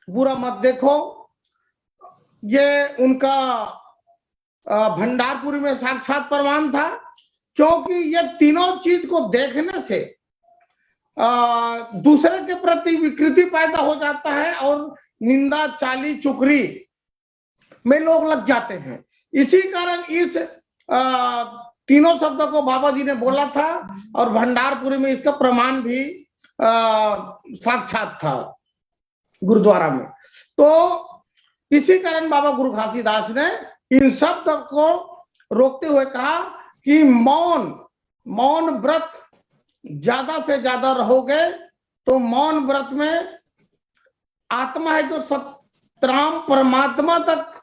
बुरा मत देखो। ये उनका भंडारपुरी में साक्षात प्रमाण था, क्योंकि ये तीनों चीज को देखने से दूसरे के प्रति विकृति पैदा हो जाता है और निंदा, चाली, चुगली में लोग लग जाते हैं। इसी कारण इस तीनों शब्दों को बाबा जी ने बोला था और भंडारपुरी में इसका प्रमाण भी साक्षात था गुरुद्वारा में। तो इसी कारण बाबा गुरु घासीदास ने इन शब्द को रोकते हुए कहा कि मौन व्रत ज्यादा से ज्यादा रहोगे तो मौन व्रत में आत्मा है जो सतराम परमात्मा तक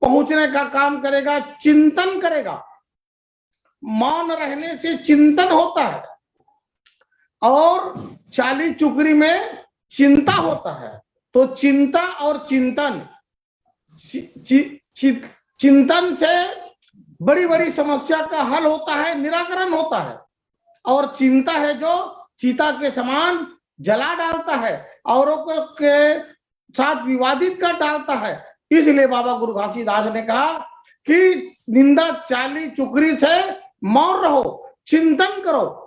पहुंचने का काम करेगा, चिंतन करेगा। मौन रहने से चिंतन होता है और चाली चुगली में चिंता होता है। तो चिंता और चिंतन, चिंतन से बड़ी बड़ी समस्या का हल होता है, निराकरण होता है। और चिंता है जो चीता के समान जला डालता है, औरों के साथ विवादित कर डालता है। इसलिए बाबा गुरु घासीदास ने कहा कि निंदा, चाली, चुगली से मौन रहो, चिंतन करो।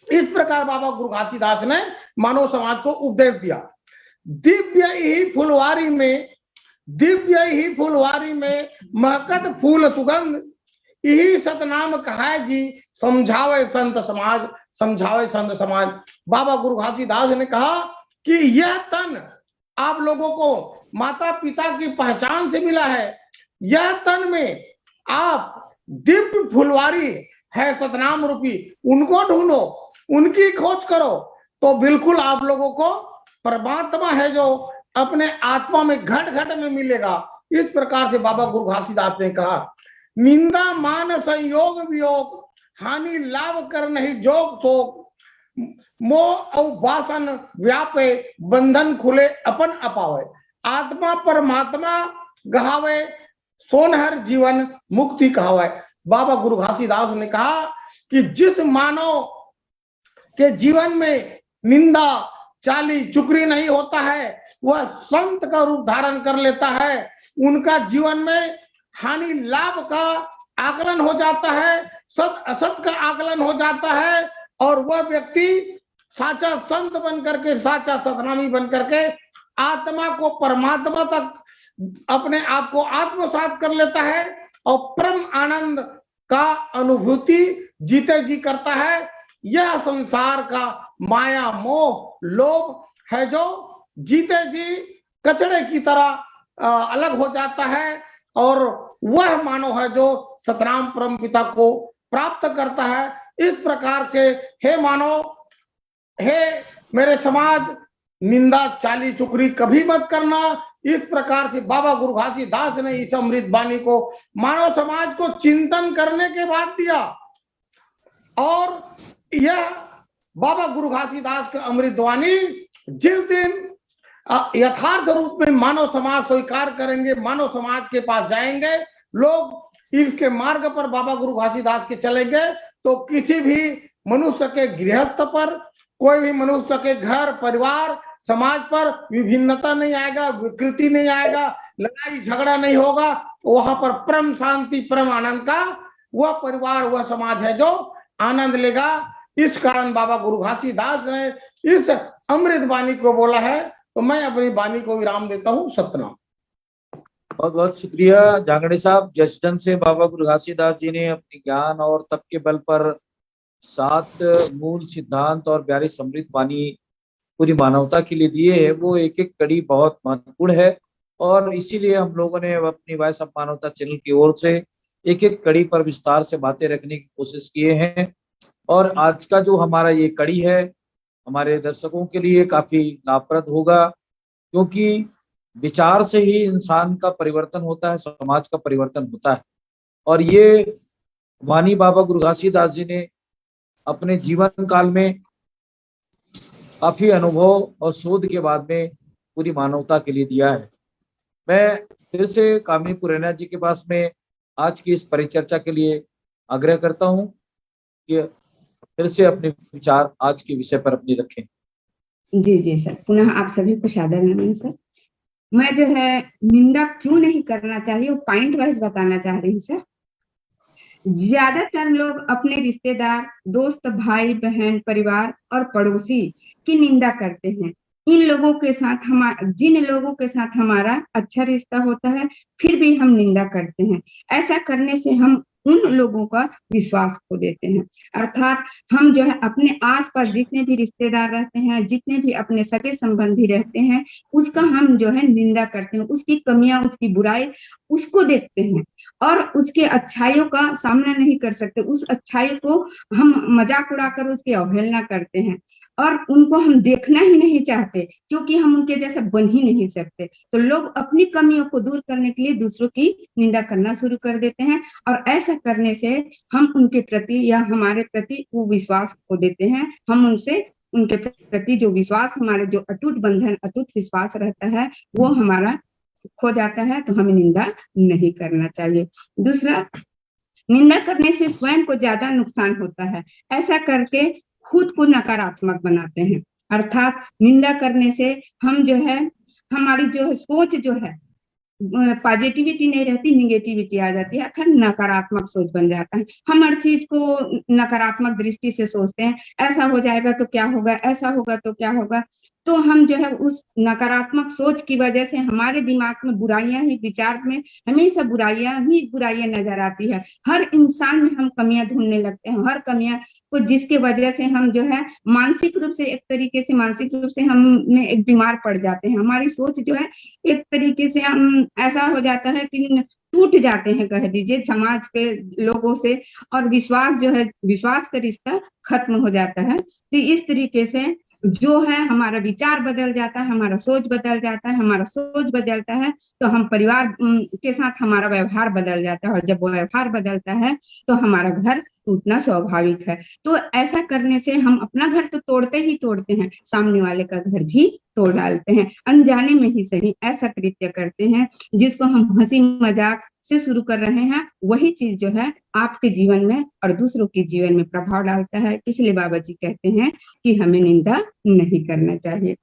इस प्रकार बाबा गुरु घासीदास ने मानव समाज को उपदेश दिया। दिव्य ही फुलवारी में महकत फूल सुगंध, यही सतनाम कहाय जी, समझावे संत समाज, समझावे संत समाज। बाबा गुरु घासीदास ने कहा कि यह तन आप लोगों को माता पिता की पहचान से मिला है। यह तन में आप दिव्य फुलवारी है सतनाम रूपी, उनको ढूंढो, उनकी खोज करो तो बिल्कुल आप लोगों को परमात्मा है जो अपने आत्मा में घट घट में मिलेगा। इस प्रकार से बाबा गुरु घासीदास ने कहा, निंदा मान संयोग वियोग, हानि लाभ कर नहीं जोग शोक, मोह और वासन व्यापे, बंधन खुले अपन अपावे। आत्मा परमात्मा गहावे, सोनहर जीवन मुक्ति कहावे। बाबा गुरु घासीदास ने कहा कि जिस मानव के जीवन में निंदा, चाली, चुगली नहीं होता है, वह संत का रूप धारण कर लेता है। उनका जीवन में हानि लाभ का आकलन हो जाता है, सत असत का आकलन हो जाता है, और वह व्यक्ति साचा संत बन करके, साचा सतनामी बन करके आत्मा को परमात्मा तक अपने आप को आत्मसात कर लेता है और परम आनंद का अनुभूति जीते जी करता है। यह संसार का माया मोह लोभ है जो जीते जी कचड़े की तरह अलग हो जाता है, और वह मानव है जो सतनाम परम पिता को प्राप्त करता है। इस प्रकार के हे मानव, हे मेरे समाज, निंदा चाली चुकरी कभी मत करना। इस प्रकार से बाबा गुरु घासीदास ने इस अमृत वाणी को मानव समाज को चिंतन करने के बाद दिया, और यह बाबा गुरु घासीदास की अमृत वाणी जिस दिन यथार्थ रूप में मानव समाज स्वीकार करेंगे, मानव समाज के पास जाएंगे, लोग इसके मार्ग पर बाबा गुरु घासीदास के चलेंगे, तो किसी भी मनुष्य के गृहस्थ पर, कोई भी मनुष्य के घर परिवार समाज पर विभिन्नता नहीं आएगा, विकृति नहीं आएगा, लड़ाई झगड़ा नहीं होगा। वहां पर परम शांति परम आनंद का वह परिवार वह समाज है जो आनंद लेगा। इस कारण बाबा गुरु घासीदास ने इस अमृत वाणी को बोला है। तो मैं अपनी वाणी को विराम देता हूँ। सतनाम। बहुत बहुत शुक्रिया जांगड़े साहब। जसडन से बाबा गुरु घासीदास जी ने अपने ज्ञान और तप के बल पर 7 मूल सिद्धांत और 42 अमृत वाणी पूरी मानवता के लिए दिए है। वो एक एक कड़ी बहुत महत्वपूर्ण है, और इसीलिए हम लोगों ने अपनी वॉइस ऑफ मानवता चैनल की ओर से एक एक कड़ी पर विस्तार से बातें रखने की कोशिश किए हैं। और आज का जो हमारा ये कड़ी है हमारे दर्शकों के लिए काफी लाभप्रद होगा, क्योंकि विचार से ही इंसान का परिवर्तन होता है, समाज का परिवर्तन होता है। और ये वाणी बाबा गुरु घासीदास जी ने अपने जीवन काल में काफी अनुभव और शोध के बाद में पूरी मानवता के लिए दिया है। मैं फिर से कामिनी पुरैना जी के पास में आज की इस परिचर्चा के लिए आग्रह करता हूं कि फिर से अपने विचार आज के विषय पर अपनी रखें। जी सर, पुनः आप सभी को सादर नमन सर। मैं जो है निंदा क्यों नहीं करना चाहिए वो पॉइंट वाइज बताना चाह रही हूँ सर। ज्यादातर लोग अपने रिश्तेदार, दोस्त, भाई बहन, परिवार और पड़ोसी की निंदा करते हैं। जिन लोगों के साथ हमारा अच्छा रिश्ता होता है फिर भी हम निंदा करते हैं। ऐसा करने से हम उन लोगों का विश्वास खो देते हैं। अर्थात हम जो है अपने आसपास जितने भी रिश्तेदार रहते हैं, जितने भी अपने सगे संबंधी रहते हैं, उसका हम जो है निंदा करते हैं, उसकी कमियां, उसकी बुराई उसको देखते हैं और उसके अच्छाइयों का सामना नहीं कर सकते। उस अच्छाई को हम मजाक उड़ाकर उसकी अवहेलना करते हैं और उनको हम देखना ही नहीं चाहते, क्योंकि हम उनके जैसा बन ही नहीं सकते। तो लोग अपनी कमियों को दूर करने के लिए दूसरों की निंदा करना शुरू कर देते हैं, और ऐसा करने से हम उनके प्रति या हमारे प्रति वो विश्वास खो देते हैं। हम उनके प्रति जो विश्वास, हमारे जो अटूट बंधन, अटूट विश्वास रहता है, वो हमारा खो जाता है। तो हमें निंदा नहीं करना चाहिए। दूसरा, निंदा करने से स्वयं को ज्यादा नुकसान होता है। ऐसा करके खुद को नकारात्मक बनाते हैं। अर्थात निंदा करने से हम जो है, हमारी जो है सोच जो है पॉजिटिविटी नहीं रहती, निगेटिविटी आ जाती है, अर्थात नकारात्मक सोच बन जाता है। हम हर चीज को नकारात्मक दृष्टि से सोचते हैं। ऐसा हो जाएगा तो क्या होगा, ऐसा होगा तो क्या होगा। तो हम जो है उस नकारात्मक सोच की वजह से हमारे दिमाग में बुराइयां ही, विचार में हमेशा बुराइयां नजर आती है। हर इंसान में हम कमियां ढूंढने लगते हैं, हर कमियां को, जिसके वजह से हम जो है मानसिक रूप से हम एक बीमार पड़ जाते हैं। हमारी सोच जो है एक तरीके से हम ऐसा हो जाता है कि टूट जाते हैं, कह दीजिए, समाज के लोगों से, और विश्वास जो है, विश्वास का रिश्ता खत्म हो जाता है। तो इस तरीके से जो है हमारा विचार बदल जाता है, हमारा सोच बदल जाता है। हमारा सोच बदलता है तो हम परिवार के साथ हमारा व्यवहार बदल जाता है, और जब वो व्यवहार बदलता है तो हमारा घर टूटना स्वाभाविक है। तो ऐसा करने से हम अपना घर तो तोड़ते ही तोड़ते हैं, सामने वाले का घर भी तोड़ डालते हैं। अनजाने में ही सही ऐसा कृत्य करते हैं जिसको हम हंसी मजाक से शुरू कर रहे हैं, वही चीज जो है आपके जीवन में और दूसरों के जीवन में प्रभाव डालता है। इसलिए बाबा जी कहते हैं कि हमें निंदा नहीं करना चाहिए।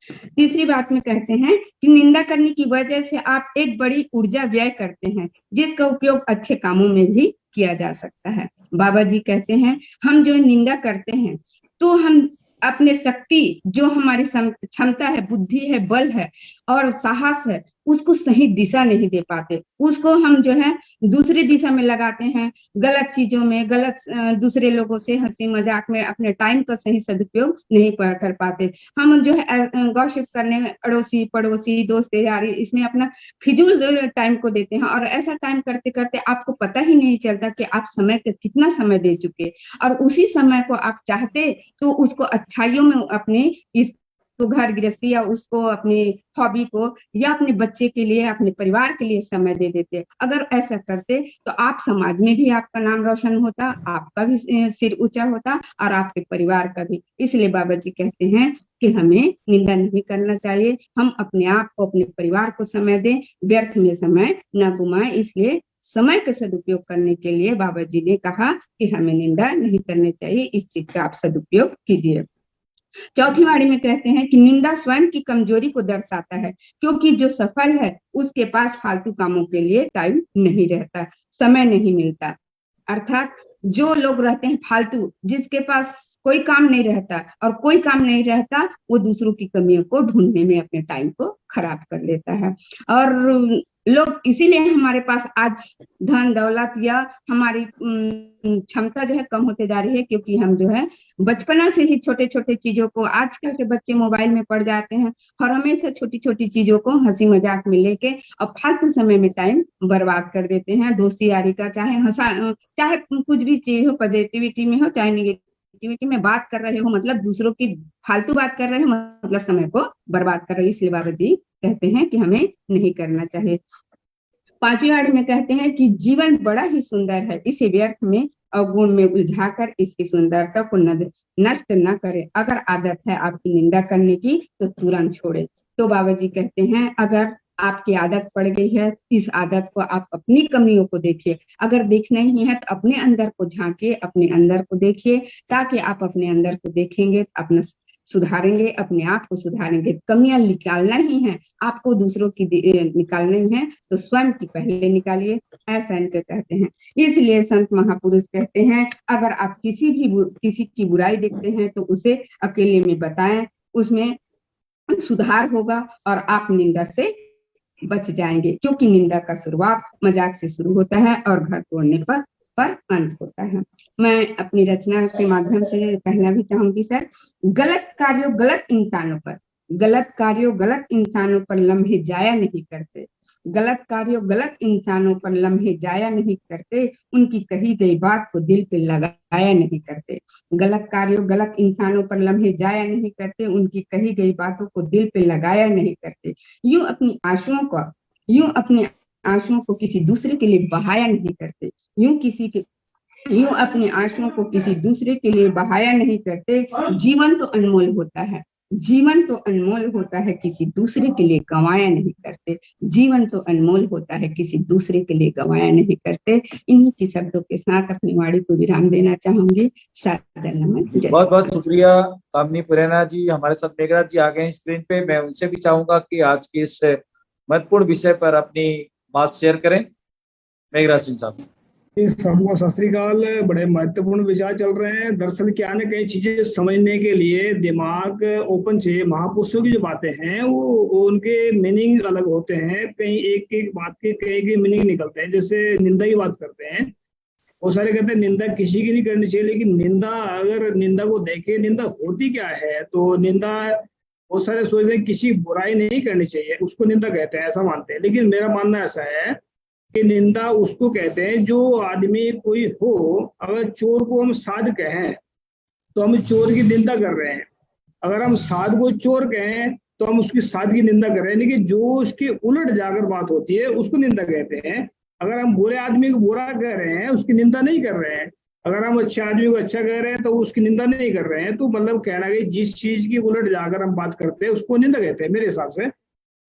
तीसरी बात में कहते हैं कि निंदा करने की वजह से आप एक बड़ी ऊर्जा व्यय करते हैं, जिसका उपयोग अच्छे कामों में भी किया जा सकता है। बाबा जी कहते हैं हम जो निंदा करते हैं तो हम अपने शक्ति, जो हमारी क्षमता है, बुद्धि है, बल है और साहस है, उसको सही दिशा नहीं दे पाते। उसको हम जो है दूसरी दिशा में लगाते हैं, गलत चीजों में, गलत दूसरे लोगों से हंसी मजाक में अपने टाइम का सही सदुपयोग नहीं कर पाते। हम जो है गॉसिप करने में, अड़ोसी पड़ोसी दोस्त यारी, इसमें अपना फिजूल टाइम को देते हैं और ऐसा टाइम करते करते आपको पता ही नहीं चलता कि आप समय का कितना समय दे चुके, और उसी समय को आप चाहते तो उसको अच्छाइयों में अपने इस तो घर गृहस्थी या उसको अपनी हॉबी को या अपने बच्चे के लिए, अपने परिवार के लिए समय दे देते। अगर ऐसा करते तो आप समाज में भी आपका नाम रोशन होता, आपका भी सिर ऊंचा होता और आपके परिवार का भी। इसलिए बाबा जी कहते हैं कि हमें निंदा नहीं करना चाहिए, हम अपने आप को, अपने परिवार को समय दें, व्यर्थ में समय न घुमाएं। इसलिए समय का सदुपयोग करने के लिए बाबा जी ने कहा कि हमें निंदा नहीं करनी चाहिए, इस चीज का आप सदुपयोग कीजिए। चौथी वाणी में कहते हैं कि निंदा स्वयं की कमजोरी को दर्शाता है, क्योंकि जो सफल है उसके पास फालतू कामों के लिए टाइम नहीं रहता, समय नहीं मिलता। अर्थात जो लोग रहते हैं फालतू, जिसके पास कोई काम नहीं रहता और कोई काम नहीं रहता, वो दूसरों की कमियों को ढूंढने में अपने टाइम को खराब कर लेता है। और लोग इसीलिए हमारे पास आज धन दौलत या हमारी क्षमता जो है कम होते जा रही है, क्योंकि हम जो है बचपना से ही छोटे छोटे चीजों को, आजकल के बच्चे मोबाइल में पड़ जाते हैं और हमेशा छोटी छोटी चीजों को हंसी मजाक में लेके और फालतू समय में टाइम बर्बाद कर देते हैं। दोस्ती यारी का चाहे कुछ भी चीज हो, पॉजिटिविटी में हो चाहे नेगेटिविटी में बात कर रहे हो, मतलब दूसरों की फालतू बात कर रहे हो, मतलब समय को बर्बाद कर रहे हो। इसलिए बाबा जी कहते हैं कि हमें नहीं करना चाहिए। पांचवी वाणी में कहते हैं कि जीवन बड़ा ही सुंदर है, इसे व्यर्थ में अवगुण में उलझाकर इसकी सुंदरता को नष्ट न करे। अगर आदत है आपकी निंदा करने की तो तुरंत छोड़े। तो बाबा जी कहते हैं अगर आपकी आदत पड़ गई है, इस आदत को आप अपनी कमियों को देखिए, अगर देखना ही है तो अपने अंदर को झांकिए, अपने अंदर को देखिए, ताकि आप अपने अंदर को देखेंगे अपना सुधारेंगे, अपने आप को सुधारेंगे। कमियां निकालना ही है आपको, दूसरों की निकालनी है तो स्वयं की पहले निकालिए, ऐसा इनके कहते हैं। इसलिए संत महापुरुष कहते हैं अगर आप किसी की बुराई देखते हैं तो उसे अकेले में बताएं, उसमें सुधार होगा और आप निंदा से बच जाएंगे, क्योंकि निंदा का शुरुआत मजाक से शुरू होता है और घर तोड़ने पर अंत होता है। मैं अपनी रचना के माध्यम से कहना भी चाहूंगी सर, गलत कार्यों गलत इंसानों पर लम्हे जाया नहीं करते, गलत कार्यों गलत इंसानों पर लम्हे जाया नहीं करते, उनकी कही गई बात को दिल पे लगाया नहीं करते। गलत कार्यों गलत इंसानों पर लम्हे जाया नहीं करते, उनकी कही गई बातों को दिल पे लगाया नहीं करते। यूं अपनी आंसुओं को किसी दूसरे के लिए बहाया नहीं करते, यूं अपने आंसुओं को किसी दूसरे के लिए बहाया नहीं करते। जीवन तो अनमोल होता है, किसी दूसरे के लिए गंवाया नहीं करते, जीवन तो अनमोल होता है, किसी दूसरे के लिए गंवाया नहीं करते। इन्हीं के शब्दों के साथ अपनी वाणी को विराम देना चाहूंगी। सादर नमन। बहुत बहुत शुक्रिया कामनी पुरैना जी। हमारे साथ मेघराज जी आ गए हैं स्क्रीन पे। मैं उनसे भी चाहूंगा कि आज के इस महत्वपूर्ण विषय पर अपनी बात शेयर करें। मेघराज सिंह साहब। सबको सत श्री अकाल। बड़े महत्वपूर्ण विचार चल रहे हैं। दरअसल क्या है, कई चीजें समझने के लिए दिमाग ओपन चाहिए। महापुरुषों की जो बातें हैं वो उनके मीनिंग अलग होते हैं, कहीं एक एक बात के कई मीनिंग निकलते हैं। जैसे निंदा की बात करते हैं, वो सारे कहते हैं निंदा किसी की नहीं करनी चाहिए, लेकिन निंदा, अगर निंदा को देखे निंदा होती क्या है, तो निंदा वो सारे सोचते हैं किसी बुराई नहीं करनी चाहिए, उसको निंदा कहते हैं, ऐसा मानते हैं। लेकिन मेरा मानना ऐसा है कि निंदा उसको कहते हैं जो आदमी कोई हो, अगर चोर को हम साध कहें तो हम चोर की निंदा कर रहे हैं, अगर हम साध को चोर कहें तो हम उसकी साध की निंदा कर रहे हैं। लेकिन जो उसके उलट जाकर बात होती है उसको निंदा कहते हैं। अगर हम बुरे आदमी को बुरा कह रहे हैं उसकी निंदा नहीं कर रहे हैं, अगर हम अच्छे आदमी को अच्छा कह रहे हैं तो उसकी निंदा नहीं कर रहे हैं। तो मतलब कहना कि जिस चीज की उलट जाकर हम बात करते हैं उसको निंदा कहते हैं मेरे हिसाब से।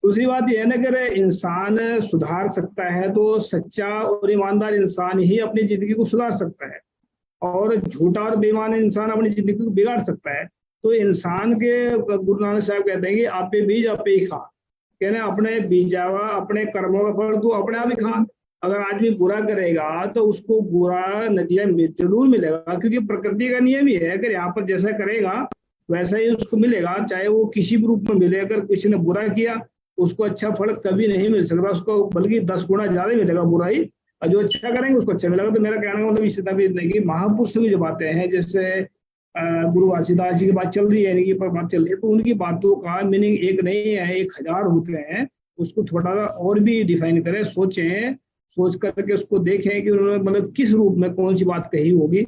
दूसरी बात यह है ना, अगर इंसान सुधार सकता है तो सच्चा और ईमानदार इंसान ही अपनी जिंदगी को सुधार सकता है, और झूठा और बेईमान इंसान अपनी जिंदगी को बिगाड़ सकता है। तो इंसान के गुरु नानक साहब कहते हैं कि आपे बीज आपे ही खा, कहने अपने बीजावा अपने कर्मों का फल तू अपने आप ही खा। अगर आदमी बुरा करेगा तो उसको बुरा नतीजा जरूर मिलेगा, क्योंकि प्रकृति का नियम ही है, अगर यहाँ पर जैसा करेगा वैसा ही उसको मिलेगा, चाहे वो किसी भी रूप में मिले। अगर किसी ने बुरा किया उसको अच्छा फल कभी नहीं मिल सकता, उसको बल्कि 10 गुना ज्यादा मिलेगा बुराई, और जो अच्छा करेंगे उसको अच्छा मिलेगा। तो मेरा कहने का मतलब इस तरह की महापुरुषों की जो बातें हैं, जैसे गुरु घासीदास जी की बात चल रही है, इनकी पर बात चल रही है, तो उनकी बातों का मीनिंग एक नहीं है, 1000 होते हैं। उसको थोड़ा और भी डिफाइन करें, सोचें, सोच करके उसको देखें कि उन्होंने मतलब किस रूप में कौन सी बात कही होगी।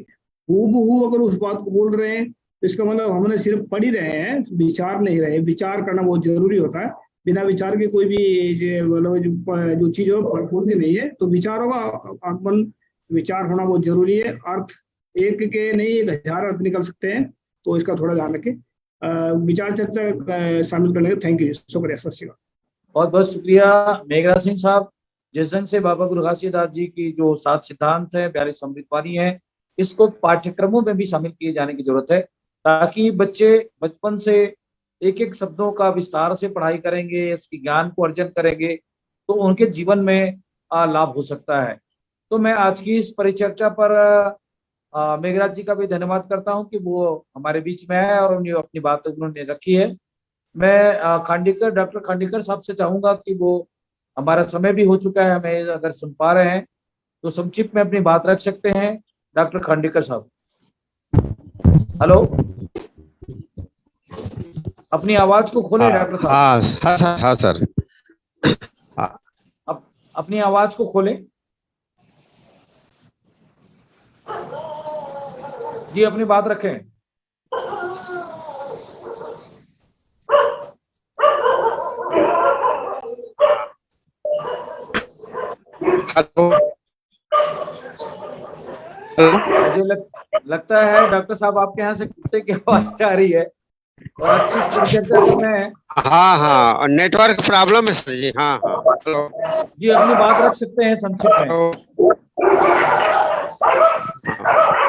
हूबहू अगर उस बात को बोल रहे हैं तो इसका मतलब हमने सिर्फ पढ़ ही रहे हैं, विचार नहीं रहे। विचार करना बहुत जरूरी होता है, बिना विचार के कोई भी मतलब जो चीज हो पूर्ति नहीं है। तो विचार होगा, आगमन विचार होना बहुत जरूरी है। अर्थ एक के नहीं 1000 अर्थ निकल सकते हैं, तो इसका थोड़ा ध्यान रखें। विचार चर्चा शामिल करने के थैंक यू, शुक्रिया, सत श्री अकाल। बहुत बहुत शुक्रिया मेघराज सिंह साहब। जिस दिन से बाबा गुरु घासीदास जी की जो 7 सिद्धांत है, 42 अमृतवाणी है, इसको पाठ्यक्रमों में भी शामिल किए जाने की जरूरत है, ताकि बच्चे बचपन से एक एक शब्दों का विस्तार से पढ़ाई करेंगे, उसकी ज्ञान को अर्जन करेंगे, तो उनके जीवन में लाभ हो सकता है। तो मैं आज की इस परिचर्चा पर मेघराज जी का भी धन्यवाद करता हूं कि वो हमारे बीच में है और उन्हें अपनी बात उन्होंने रखी है। मैं खांडेकर, डॉक्टर खांडेकर साहब से चाहूंगा कि वो, हमारा समय भी हो चुका है, हमें अगर सुन पा रहे हैं तो संक्षिप्त में अपनी बात रख सकते हैं। डॉक्टर खांडेकर साहब, हेलो, अपनी आवाज को खोले डॉक्टर साहब। हाँ सर, अपनी आवाज को खोले जी, अपनी बात रखें। मुझे लगता है डॉक्टर साहब आपके यहाँ से कुत्ते की आवाज आ रही है, और आज की इस परिचर्चा में हाँ नेटवर्क प्रॉब्लम है सर जी। हाँ जी, अपनी बात रख सकते हैं संक्षिप्त में।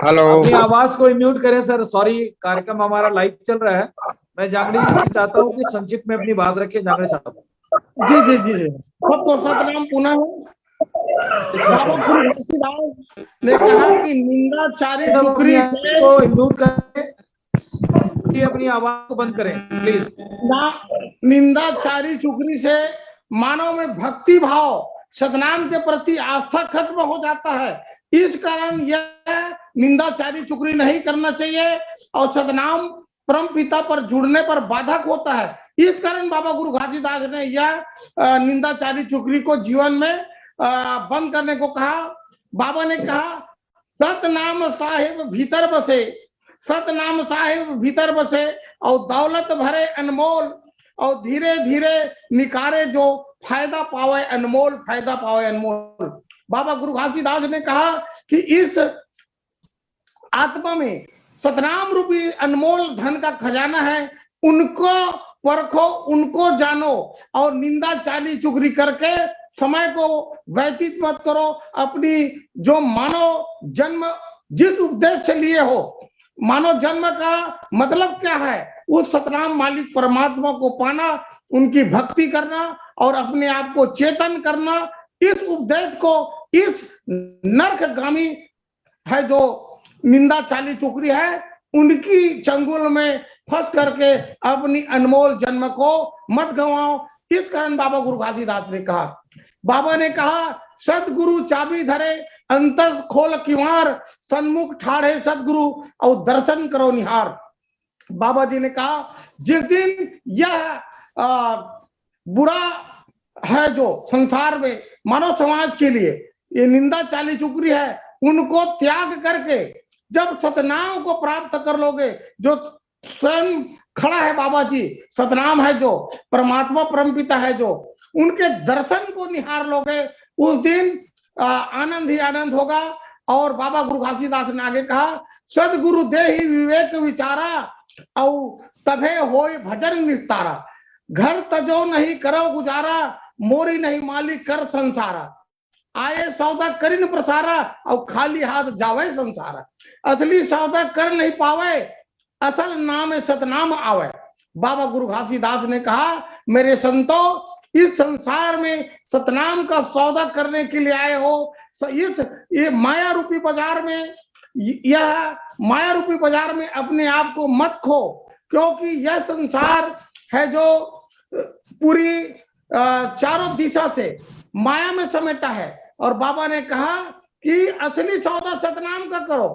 हेलो, अपनी आवाज को म्यूट करें सर, सॉरी, कार्यक्रम हमारा लाइव चल रहा है। मैं जांगड़ी जी से चाहता हूँ कि संक्षिप्त में अपनी बात रखें, जांगड़ी साहब। जी जी जी जी, सबको सतनाम पुनः। बाबा गुरु घासीदास ने कहा कि निंदाचारी चुकरी को म्यूट करें, अपनी आवाज को बंद करें प्लीज। निंदाचारी चुकरी से मानव में भक्ति भाव, सतनाम के प्रति आस्था खत्म हो जाता है। इस कारण यह निंदाचारी चुगली नहीं करना चाहिए और सतनाम परम पिता पर जुड़ने पर बाधक होता है। इस कारण बाबा गुरु घासीदास ने यह निंदाचारी चुगली को जीवन में बंद करने को कहा। बाबा ने कहा, सतनाम साहिब भीतर बसे, सतनाम साहिब भीतर बसे और दौलत भरे अनमोल, और धीरे धीरे निकारे जो फायदा पावे अनमोल, फायदा पावे अनमोल। बाबा गुरु घासीदास ने कहा कि इस आत्मा में सतनाम रूपी अनमोल धन का खजाना है, उनको परखो, उनको जानो और निंदा चाली चुगली करके समय को व्यतीत मत करो। अपनी जो मानव जन्म जिस उपदेश से लिए हो, मानव जन्म का मतलब क्या है, उस सतनाम मालिक परमात्मा को पाना, उनकी भक्ति करना और अपने आप को चेतन करना। इस उपदेश को इस नरकगामी है जो निंदा चाली चुकरी है, उनकी चंगुल में फंस करके अपनी अनमोल जन्म को मत गंवाओ। इस कारण बाबा गुरु घासीदास ने कहा, बाबा ने कहा, सदगुरु चाबी धरे अंतस खोल किवार, सन्मुख ठाड़े सदगुरु और दर्शन करो निहार। बाबा जी ने कहा, जिस दिन यह बुरा है जो संसार में मानव समाज के लिए ये निंदा चाली चुकरी है, उनको त्याग करके जब सतनाम को प्राप्त कर लोगे, जो स्वयं खड़ा है बाबा जी, सतनाम है जो परमात्मा परमपिता है, जो उनके दर्शन को निहार लोगे, उस दिन आनंद ही आनंद होगा। और बाबा गुरु घासीदास ने आगे कहा, सदगुरु देहि विवेक विचारा और तभे होय भजन निस्तारा, घर तजो नहीं करो गुजारा, मोरी नहीं मालिक कर संसारा, आए सौदा करिन प्रसारा और खाली हाथ जावे संसारा। असली सौदा कर नहीं पावे असल नाम सतनाम आवे। बाबा गुरु घासीदास ने कहा, मेरे संतों, इस संसार में सतनाम का सौदा करने के लिए आए हो, ये माया रूपी बाजार में, यह माया रूपी बाजार में अपने आप को मत खो, क्योंकि यह संसार है जो पूरी चारों दिशा से माया में समेटा है। और बाबा ने कहा कि असली सौदा सतनाम का करो,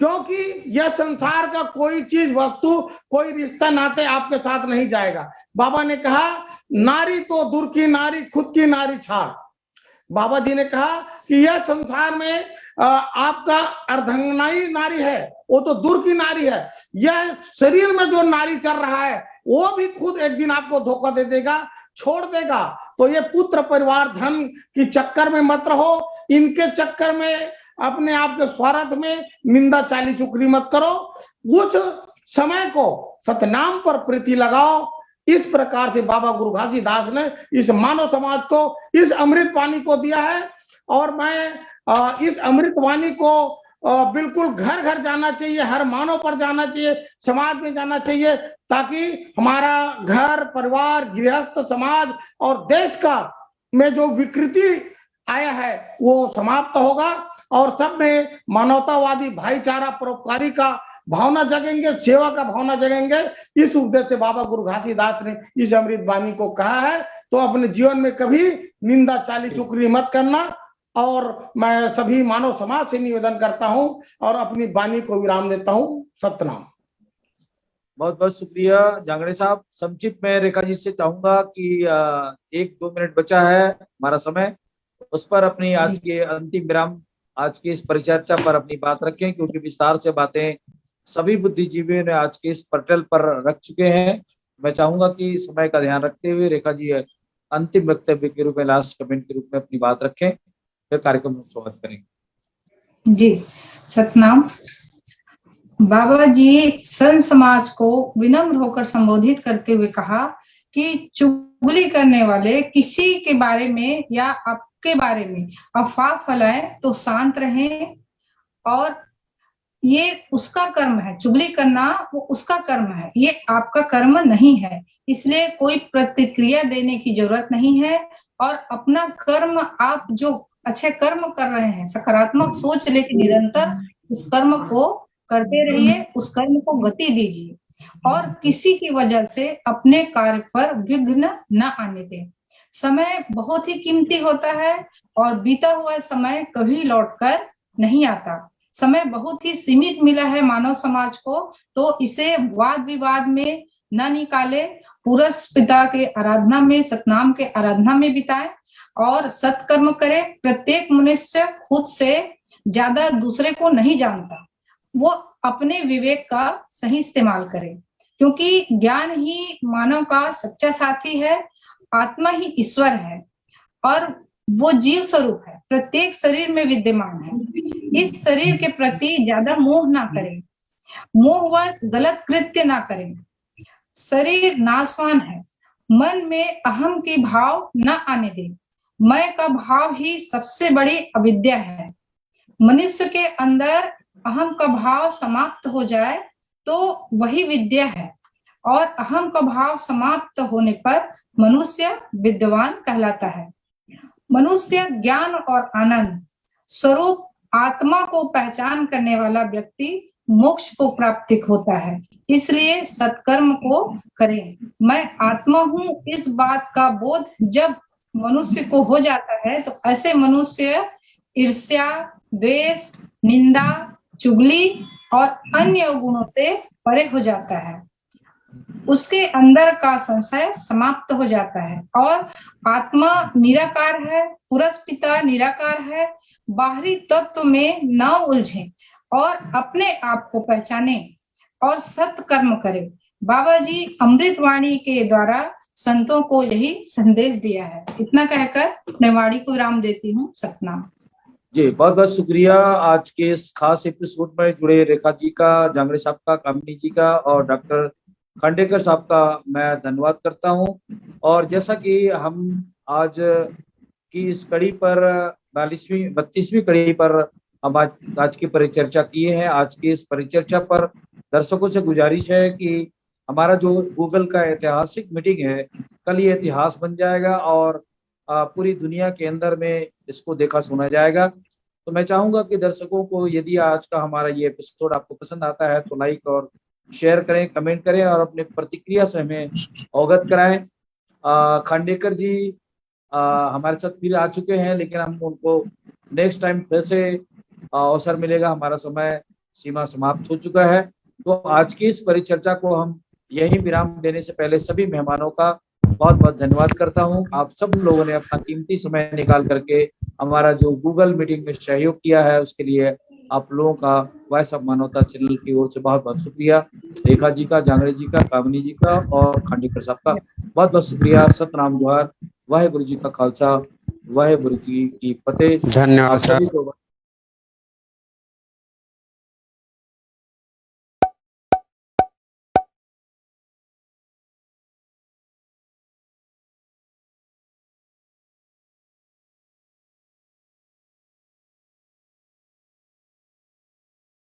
क्योंकि यह संसार का कोई चीज, वस्तु, कोई रिश्ता नाते आपके साथ नहीं जाएगा। बाबा ने कहा, नारी तो दूर की नारी, खुद की नारी छाड़। बाबा जी ने कहा कि यह संसार में आपका अर्धांगनाई नारी है, वो तो दूर की नारी है। यह शरीर में जो नारी चल रहा है वो भी खुद एक दिन आपको धोखा दे देगा, छोड़ देगा। तो ये पुत्र परिवार धन की चक्कर में मत रहो, इनके चक्कर में, अपने आप के स्वार्थ में निंदा चाली चुगली मत करो। उस समय को सतनाम पर प्रीति लगाओ। इस प्रकार से बाबा गुरु घासीदास ने इस मानव समाज को इस अमृत वाणी को दिया है। और मैं इस अमृत वाणी को बिल्कुल घर घर जाना चाहिए, हर मानव पर जाना चाहिए, समाज में जाना चाहिए, ताकि हमारा घर परिवार, गृहस्थ, समाज और देश का में जो विकृति आया है वो समाप्त होगा और सब में मानवतावादी, भाईचारा, परोपकारी का भावना जगेंगे, सेवा का भावना जगेंगे। इस उद्देश्य से बाबा गुरु घासीदास ने इस अमृत वाणी को कहा है। तो अपने जीवन में कभी निंदा चाली चुगली मत करना। और मैं सभी मानव समाज से निवेदन करता हूं और अपनी वाणी को विराम देता हूं। सतनाम। बहुत बहुत शुक्रिया जांगड़े साहब। संक्षिप्त में रेखा जी से चाहूंगा कि 1-2 मिनट बचा है हमारा समय, उस पर अपनी आज के अंतिम विराम, आज की इस परिचर्चा पर अपनी बात रखें, क्योंकि विस्तार से बातें सभी बुद्धिजीवियों ने आज के इस पटल पर रख चुके हैं। मैं चाहूंगा कि समय का ध्यान रखते हुए रेखा जी अंतिम वक्तव्य के रूप में, लास्ट कमेंट के रूप में अपनी बात रखें, फिर कार्यक्रम में स्वागत करेंगे। जी सतनाम। बाबा जी संत समाज को विनम्र होकर संबोधित करते हुए कहा कि चुगली करने वाले किसी के बारे में या आपके बारे में अफवाह फैलाएं तो शांत रहें, और ये उसका कर्म है, चुगली करना वो उसका कर्म है, ये आपका कर्म नहीं है। इसलिए कोई प्रतिक्रिया देने की जरूरत नहीं है, और अपना कर्म, आप जो अच्छे कर्म कर रहे हैं, सकारात्मक सोच लेकर निरंतर उस कर्म को करते रहिए, उस कर्म को गति दीजिए, और किसी की वजह से अपने कार्य पर विघ्न न आने दें। समय बहुत ही कीमती होता है और बीता हुआ समय कभी लौटकर नहीं आता। समय बहुत ही सीमित मिला है मानव समाज को, तो इसे वाद विवाद में न निकाले, पुरुष पिता के आराधना में, सतनाम के आराधना में बिताए और सत्कर्म करे। प्रत्येक मनुष्य खुद से ज्यादा दूसरे को नहीं जानता, वो अपने विवेक का सही इस्तेमाल करे, क्योंकि ज्ञान ही मानव का सच्चा साथी है। आत्मा ही ईश्वर है और वो जीव स्वरूप है, प्रत्येक शरीर में विद्यमान है। इस शरीर के प्रति ज्यादा मोह ना करें, मोहवश गलत कृत्य ना करें। शरीर नाशवान है, मन में अहम की भाव न आने दें। मैं का भाव ही सबसे बड़ी अविद्या है। मनुष्य के अंदर अहम का भाव समाप्त हो जाए तो वही विद्या है, और अहम का भाव समाप्त होने पर मनुष्य विद्वान कहलाता है। मनुष्य ज्ञान और आनंद स्वरूप आत्मा को पहचान करने वाला व्यक्ति मोक्ष को प्राप्ति होता है। इसलिए सत्कर्म को करें। मैं आत्मा हूँ, इस बात का बोध जब मनुष्य को हो जाता है तो ऐसे मनुष्य ईर्ष्या, द्वेष, निंदा, चुगली और अन्य गुणों से परे हो जाता है। उसके अंदर का संशय समाप्त हो जाता है और आत्मा निराकार है, पुरुष पिता निराकार है। बाहरी तत्व में न उलझे और अपने आप को पहचाने और सत्कर्म करे। बाबा जी अमृत वाणी के द्वारा संतों को यही संदेश दिया है। इतना कहकर अपने वाणी को विराम देती हूँ। सतनाम। जी बहुत बहुत शुक्रिया। आज के इस खास एपिसोड में जुड़े रेखा जी का, जांगड़े साहब का, कामिनी जी का और डॉक्टर खांडेकर साहब का मैं धन्यवाद करता हूं। और जैसा कि हम आज की इस कड़ी पर 32वीं कड़ी पर हम आज की परिचर्चा किए हैं। आज की इस परिचर्चा पर दर्शकों से गुजारिश है कि हमारा जो गूगल का ऐतिहासिक मीटिंग है, कल ये इतिहास बन जाएगा और पूरी दुनिया के अंदर में इसको देखा सुना जाएगा। तो मैं चाहूंगा कि दर्शकों को यदि आज का हमारा ये एपिसोड आपको पसंद आता है तो लाइक और शेयर करें, कमेंट करें और अपनी प्रतिक्रिया से हमें अवगत कराएं। खांडेकर जी हमारे साथ फिर आ चुके हैं, लेकिन हम उनको नेक्स्ट टाइम फिर से अवसर मिलेगा। हमारा समय सीमा समाप्त हो चुका है। तो आज की इस परिचर्चा को हम यही विराम देने से पहले सभी मेहमानों का बहुत बहुत धन्यवाद करता हूं। आप सब लोगों ने अपना कीमती समय निकाल करके हमारा जो गूगल मीटिंग में सहयोग किया है, उसके लिए आप लोगों का वॉइस ऑफ मानवता चैनल की ओर से बहुत बहुत शुक्रिया। रेखा जी का, जांगड़े जी का, कामिनी जी का और खांडेकर साहब का बहुत बहुत शुक्रिया। सतनाम जोहार। वाहेगुरु जी का खालसा, वाहेगुरु जी की फतेह। धन्यवाद सर। सभी को